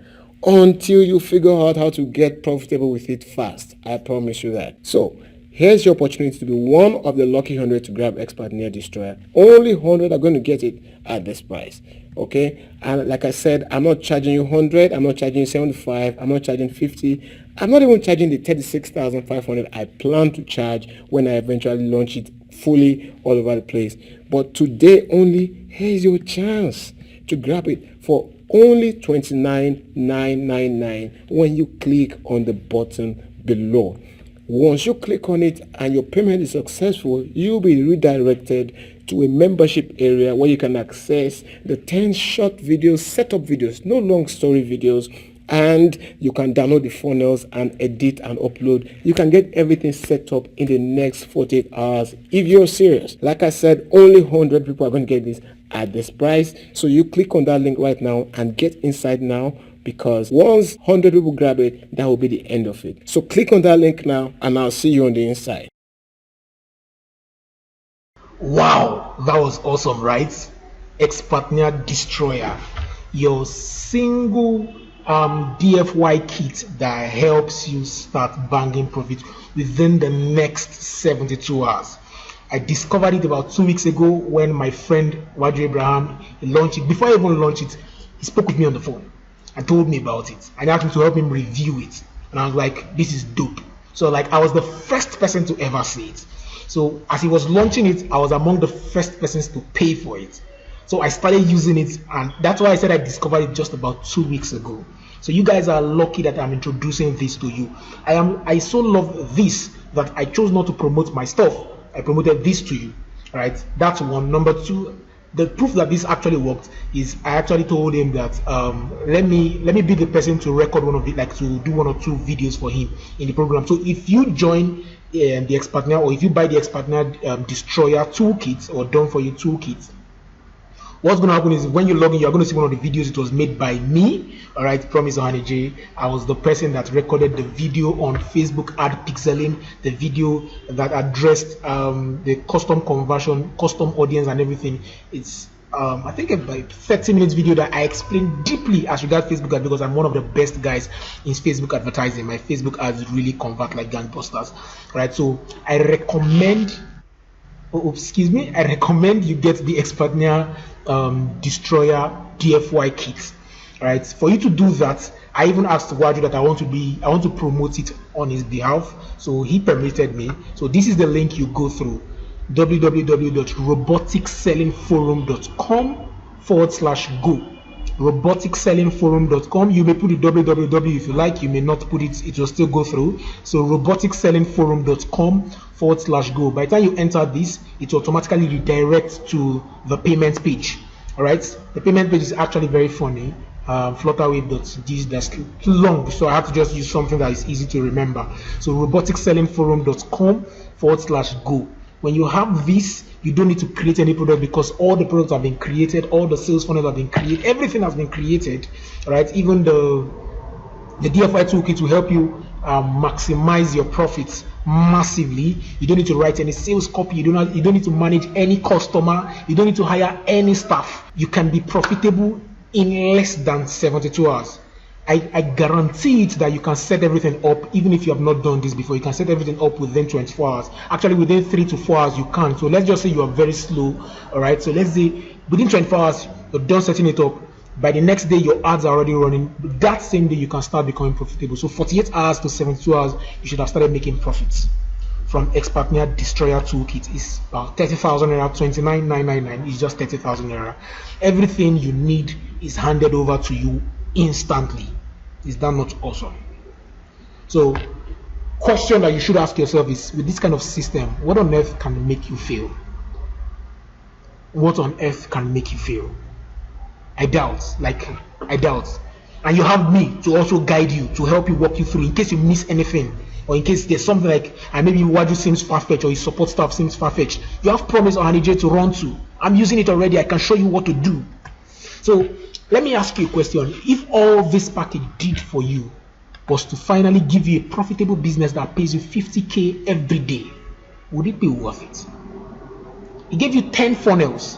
until you figure out how to get profitable with it fast. I promise you that. So here's your opportunity to be one of the lucky 100 to grab Expertnaire Destroyer. Only 100 are going to get it at this price. Okay? And like I said, I'm not charging you 100. I'm not charging you 75. I'm not charging 50. I'm not even charging the 36,500 I plan to charge when I eventually launch it fully all over the place. But today only, here's your chance to grab it for only 29,999 when you click on the button below. Once you click on it and your payment is successful, you'll be redirected to a membership area where you can access the 10 short videos, setup videos, no long story videos, and you can download the funnels and edit and upload. You can get everything set up in the next 48 hours if you're serious. Like I said, only 100 people are going to get this at this price. So you click on that link right now and get inside now, because once 100 people grab it, that will be the end of it. So click on that link now and I'll see you on the inside. Wow, that was awesome, right? Expertnaire Destroyer, your single DFY kit that helps you start banging profit within the next 72 hours. I discovered it about 2 weeks ago when my friend Wadri Abraham launched it. Before I even launched it, he spoke with me on the phone and told me about it. I asked him to help him review it, and I was like, this is dope. So like, I was the first person to ever see it. So as he was launching it, I was among the first persons to pay for it. So I started using it, and that's why I said I discovered it just about 2 weeks ago. So you guys are lucky that I'm introducing this to you. I so love this that I chose not to promote my stuff. I promoted this to you. All right, that's one. Number two, the proof that this actually worked is I actually told him that let me be the person to record one of it, like to do 1 or 2 videos for him in the program. So if you join the Expertnaire, or if you buy the Expertnaire Destroyer toolkit or done for you toolkit, what's going to happen is when you log in, you're going to see one of the videos. It was made by me. All right, Promise Ohanije. I was the person that recorded the video on Facebook ad pixeling, the video that addressed the custom conversion, custom audience and everything. It's I think about 30 minutes video that I explained deeply as regards Facebook ads, because I'm one of the best guys in Facebook advertising. My Facebook ads really convert like gangbusters. All right, so I recommend I recommend you get the Expertnaire Destroyer DFY kit. right? For you to do that, I even asked Waju that I want to promote it on his behalf, so he permitted me. So this is the link you go through: www.roboticsellingforum.com/go. roboticsellingforum.com. You may put the www if you like, you may not put it, it will still go through. So roboticsellingforum.com/go. By the time you enter this, it will automatically redirect to the payment page. All right, the payment page is actually very funny. Flutterwave.this, that's too long, so I have to just use something that is easy to remember. So roboticsellingforum.com/go. When you have this, you don't need to create any product, because all the products have been created, all the sales funnels have been created, everything has been created, right? Even the DFI toolkit will help you maximize your profits massively. You don't need to write any sales copy, you don't need to manage any customer, you don't need to hire any staff. You can be profitable in less than 72 hours. I guarantee it that you can set everything up. Even if you have not done this before, you can set everything up within 24 hours. Actually, within 3 to 4 hours you can. So let's just say you are very slow, all right? So let's say within 24 hours you're done setting it up. By the next day your ads are already running. That same day you can start becoming profitable. So 48 hours to 72 hours you should have started making profits from Expertnia Destroyer Toolkit. Is about 30,000 naira, 29,999 is just 30,000 naira. Everything you need is handed over to you instantly. Is that not awesome? So question that you should ask yourself is, with this kind of system, what on earth can make you fail? What on earth can make you fail? I doubt. And you have me to also guide you, to help you walk you through in case you miss anything, or in case there's something like, and maybe Waju seems far-fetched or his support staff seems far-fetched. You have Promise or Hanije to run to. I'm using it already. I can show you what to do. So let me ask you a question. If all this package did for you was to finally give you a profitable business that pays you 50K every day, would it be worth it? It gave you 10 funnels,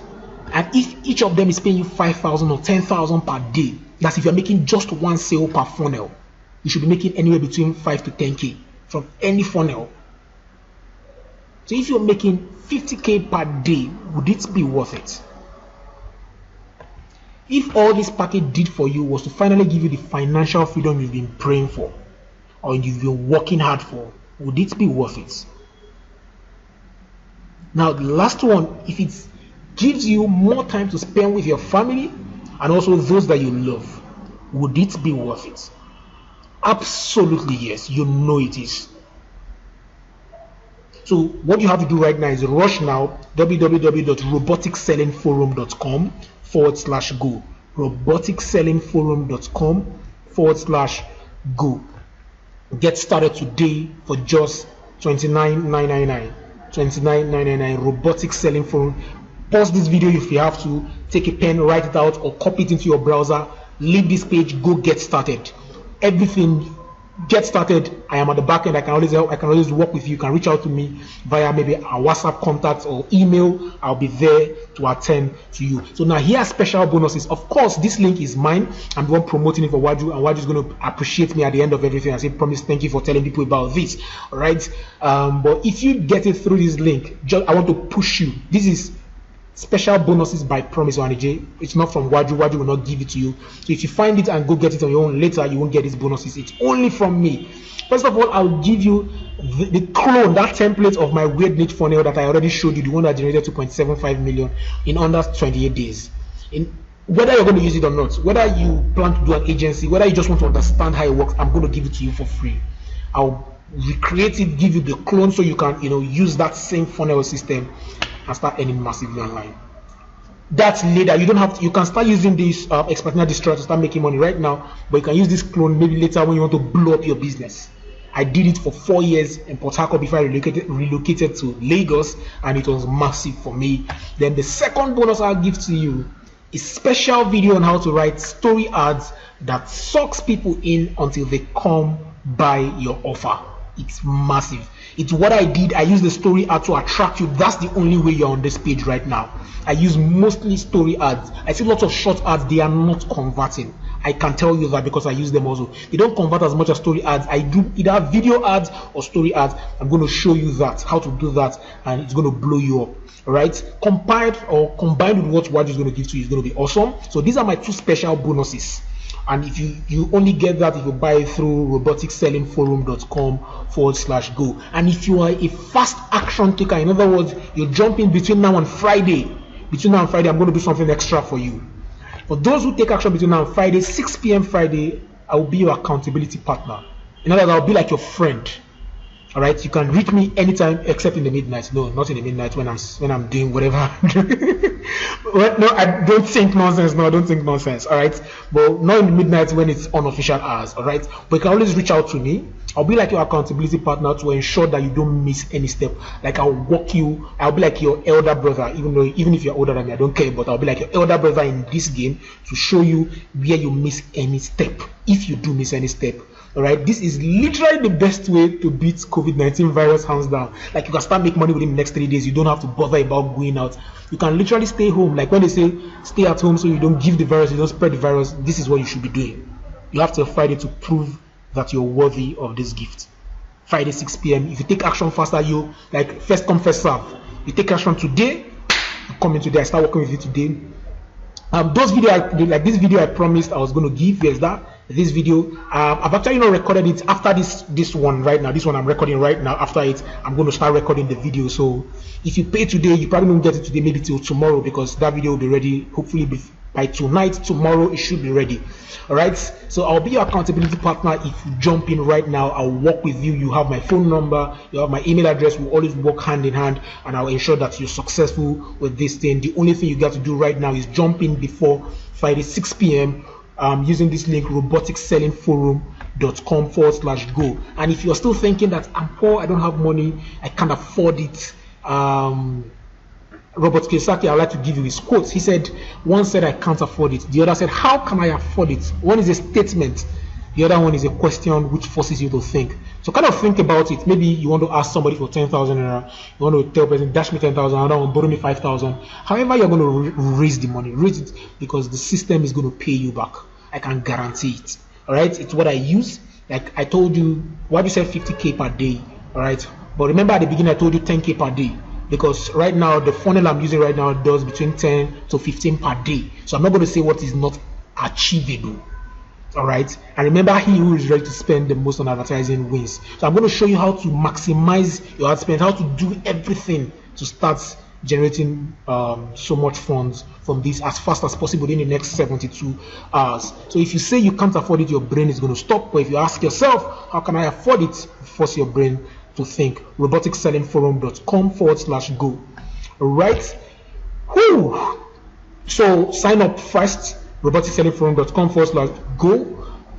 and if each of them is paying you 5,000 or 10,000 per day, that's if you're making just one sale per funnel, you should be making anywhere between 5 to 10K from any funnel. So if you're making 50K per day, would it be worth it? If all this package did for you was to finally give you the financial freedom you've been praying for, or you've been working hard for, would it be worth it? Now the last one, if it gives you more time to spend with your family and also those that you love, would it be worth it? Absolutely yes, you know it is. So what you have to do right now is rush now, www.roboticsellingforum.com/go. roboticsellingforum.com/go. Get started today for just 29,999. 29,999. Robotic Selling Forum. Pause this video if you have to. Take a pen, write it out, or copy it into your browser. Leave this page. Go get started. Everything. Get started. I am at the back end. I can always help. I can always work with you. You can reach out to me via maybe a WhatsApp contact or email. I'll be there to attend to you. So now here are special bonuses. Of course, this link is mine. I'm the one promoting it for Waju, and Waju is going to appreciate me at the end of everything. I say, Promise, thank you for telling people about this. All right. But if you get it through this link, I want to push you. This is special bonuses by Promise or Hanije. It's not from Waju. Waju will not give it to you. So if you find it and go get it on your own later, you won't get these bonuses. It's only from me. First of all, I'll give you the clone, that template of my weird niche funnel that I already showed you, the one that generated 2.75 million in under 28 days. Whether you're going to use it or not, whether you plan to do an agency, whether you just want to understand how it works, I'm going to give it to you for free. I'll recreate it, give you the clone so you can, use that same funnel system and start earning massively online. That's later. You don't have to, you can start using this Expertnia Destroyer to start making money right now, but you can use this clone maybe later when you want to blow up your business. I did it for 4 years in Port Harcourt before I relocated to Lagos, and it was massive for me. Then the second bonus I'll give to you is special video on how to write story ads that sucks people in until they come buy your offer. It's massive. It's what I did. I use the story ad to attract you. That's the only way you're on this page right now. I use mostly story ads. I see lots of short ads. They are not converting. I can tell you that because I use them also. They don't convert as much as story ads. I do either video ads or story ads. I'm going to show you that, how to do that, and it's going to blow you up. All right, combined with what Waju is going to give to you is going to be awesome. So these are my two special bonuses. And if you only get that if you buy it through roboticsellingforum.com/go. And if you are a fast action taker, in other words, you jump in between now and Friday. Between now and Friday, I'm going to do something extra for you. For those who take action between now and Friday, 6 p.m. Friday, I will be your accountability partner. In other words, I'll be like your friend. All right, you can reach me anytime except in the midnight. No, not in the midnight when I'm doing whatever I'm doing. Well, no, I don't think nonsense. No, I don't think nonsense. All right, but not in the midnight when it's unofficial hours. All right, but you can always reach out to me. I'll be like your accountability partner to ensure that you don't miss any step. Like I'll walk you. I'll be like your elder brother, even if you're older than me, I don't care. But I'll be like your elder brother in this game to show you where you miss any step. If you do miss any step. All right, this is literally the best way to beat COVID-19 virus hands down. Like you can start making money within the next 3 days. You don't have to bother about going out. You can literally stay home. Like when they say stay at home so you don't give the virus, you don't spread the virus. This is what you should be doing. You have till Friday to prove that you're worthy of this gift. Friday 6 p.m. If you take action faster, you like first come first serve. You take action today, you come in today. I start working with you today. Those video like this video I promised I was going to give. Here's that. This video I've actually not recorded it after this one right now. This one I'm recording right now. After it, I'm going to start recording the video. So if you pay today, you probably won't get it today, maybe till tomorrow, because that video will be ready hopefully by tonight. Tomorrow it should be ready. All right, so I'll be your accountability partner. If you jump in right now, I'll work with you. You have my phone number, you have my email address. We'll always work hand in hand, and I'll ensure that you're successful with this thing. The only thing you got to do right now is jump in before Friday 6 p.m. Using this link, roboticsellingforum.com/go. And if you're still thinking that I'm poor, I don't have money, I can't afford it, Robert Kiyosaki, I'd like to give you his quotes. He said, one said, I can't afford it. The other said, how can I afford it? One is a statement. The other one is a question which forces you to think. So kind of think about it. Maybe you want to ask somebody for 10,000 naira. You want to tell a person, dash me 10,000, another one, borrow me 5,000. However, you're going to raise the money. Raise it because the system is going to pay you back. I can guarantee it. All right. It's what I use. Like I told you, why do you say 50K per day? All right. But remember at the beginning, I told you 10K per day. Because right now, the funnel I'm using right now does between 10 to 15 per day. So I'm not going to say what is not achievable. All right. And remember, he who is ready to spend the most on advertising wins. So I'm going to show you how to maximize your ad spend, how to do everything to start generating so much funds from this as fast as possible in the next 72 hours. So if you say you can't afford it, your brain is going to stop. But if you ask yourself, how can I afford it? Force your brain to think. roboticsellingforum.com/go. All right. Whew. So sign up first. roboticsellingforum.com/go.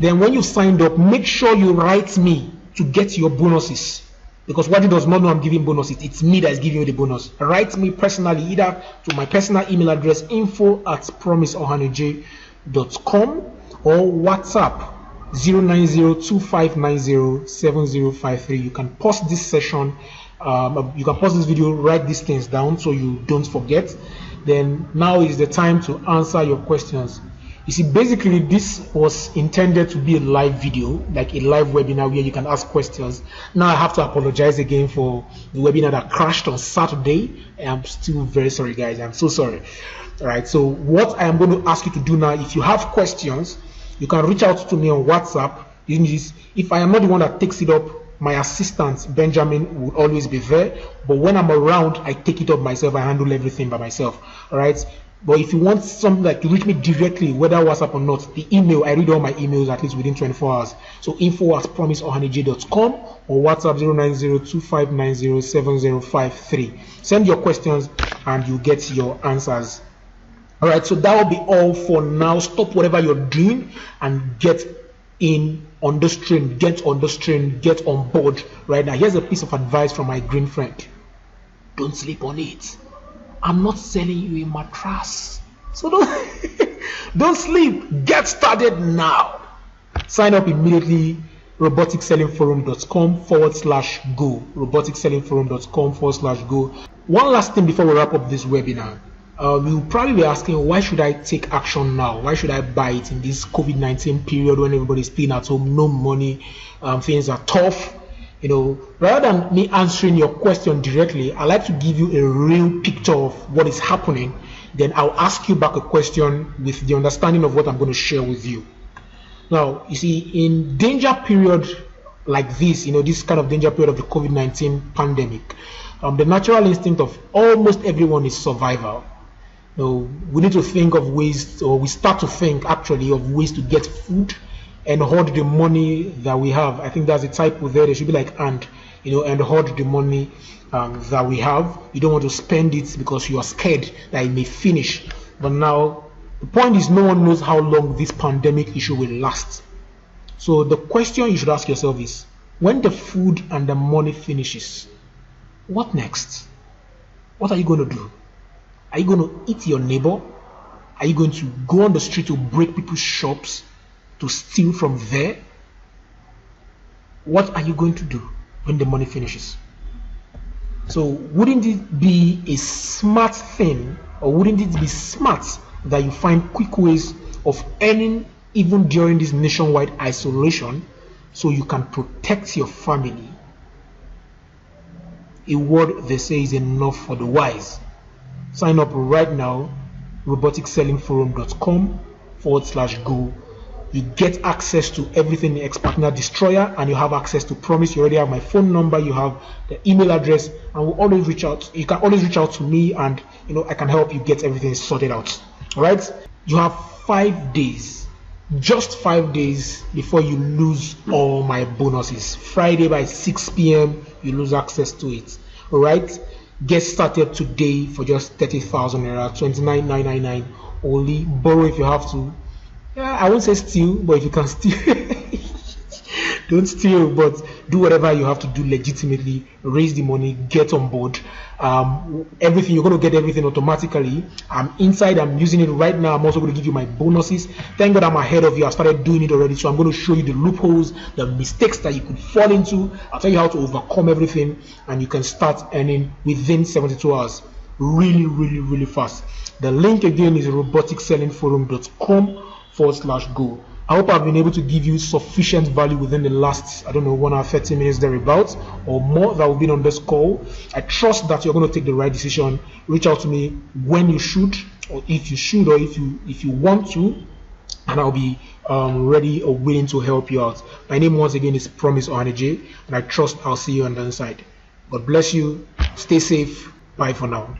Then when you signed up, make sure you write me to get your bonuses, because what it does not know I'm giving bonuses, it's me that's giving you the bonus. Write me personally, either to my personal email address info@promiseohanije.com or WhatsApp 09025907053. You can pause this session, you can pause this video, write these things down so you don't forget. Then now is the time to answer your questions. You see, basically this was intended to be a live video, like a live webinar where you can ask questions. Now I have to apologize again for the webinar that crashed on Saturday. I'm still very sorry, guys. I'm so sorry. All right, so what I am going to ask you to do now, if you have questions, you can reach out to me on WhatsApp using this. If I am not the one that takes it up, my assistant Benjamin will always be there, but when I'm around, I take it up myself. I handle everything by myself. All right. But if you want something like to reach me directly, whether WhatsApp or not, the email, I read all my emails at least within 24 hours. So info@promiseohanije.com or WhatsApp 09025907053. Send your questions and you get your answers. All right, so that will be all for now. Stop whatever you're doing and get in on this train. Get on this train. Get on board right now. Here's a piece of advice from my green friend. Don't sleep on it. I'm not selling you a mattress, so don't sleep. Get started now. Sign up immediately. roboticsellingforum.com/go. roboticsellingforum.com/go. One last thing before we wrap up this webinar. You'll probably be asking, why should I take action now? Why should I buy it in this COVID-19 period when everybody's staying at home, no money, things are tough? You know, rather than me answering your question directly, I like to give you a real picture of what is happening. Then I'll ask you back a question with the understanding of what I'm going to share with you. Now, you see, in danger period like this, this kind of danger period of the COVID-19 pandemic, the natural instinct of almost everyone is survival. We need to think of ways, or we start to think actually of ways to get food and hoard the money that we have. I think that's a typo there. There should be like and hoard the money that we have. You don't want to spend it because you are scared that it may finish. But now, the point is, no one knows how long this pandemic issue will last. So the question you should ask yourself is, when the food and the money finishes, what next? What are you going to do? Are you going to eat your neighbor? Are you going to go on the street to break people's shops to steal from there? What are you going to do when the money finishes? So wouldn't it be a smart thing, or wouldn't it be smart that you find quick ways of earning even during this nationwide isolation so you can protect your family? A word they say is enough for the wise. Sign up right now, roboticsellingforum.com/go. You get access to everything in Ex-Partner Destroyer, and you have access to Promise. You already have my phone number, you have the email address, and we'll always reach out. You can always reach out to me, and I can help you get everything sorted out. All right? You have 5 days, just 5 days before you lose all my bonuses. Friday by 6 p.m. you lose access to it. All right? Get started today for just 30,000 naira, 29,999 only. Borrow if you have to. I won't say steal, but if you can steal, don't steal, but do whatever you have to do legitimately. Raise the money, get on board. Everything, you're going to get everything automatically. I'm inside, I'm using it right now. I'm also going to give you my bonuses. Thank God I'm ahead of you. I started doing it already, so I'm going to show you the loopholes, the mistakes that you could fall into. I'll tell you how to overcome everything, and you can start earning within 72 hours. Really, really, really fast. The link again is roboticsellingforum.com/go. I hope I've been able to give you sufficient value within the last, 1 hour, 30 minutes thereabouts, or more that have been on this call. I trust that you're going to take the right decision. Reach out to me when you should, or if you should, or if you want to, and I'll be ready or willing to help you out. My name once again is Promise Ohaneje, and I trust I'll see you on the inside. God bless you. Stay safe. Bye for now.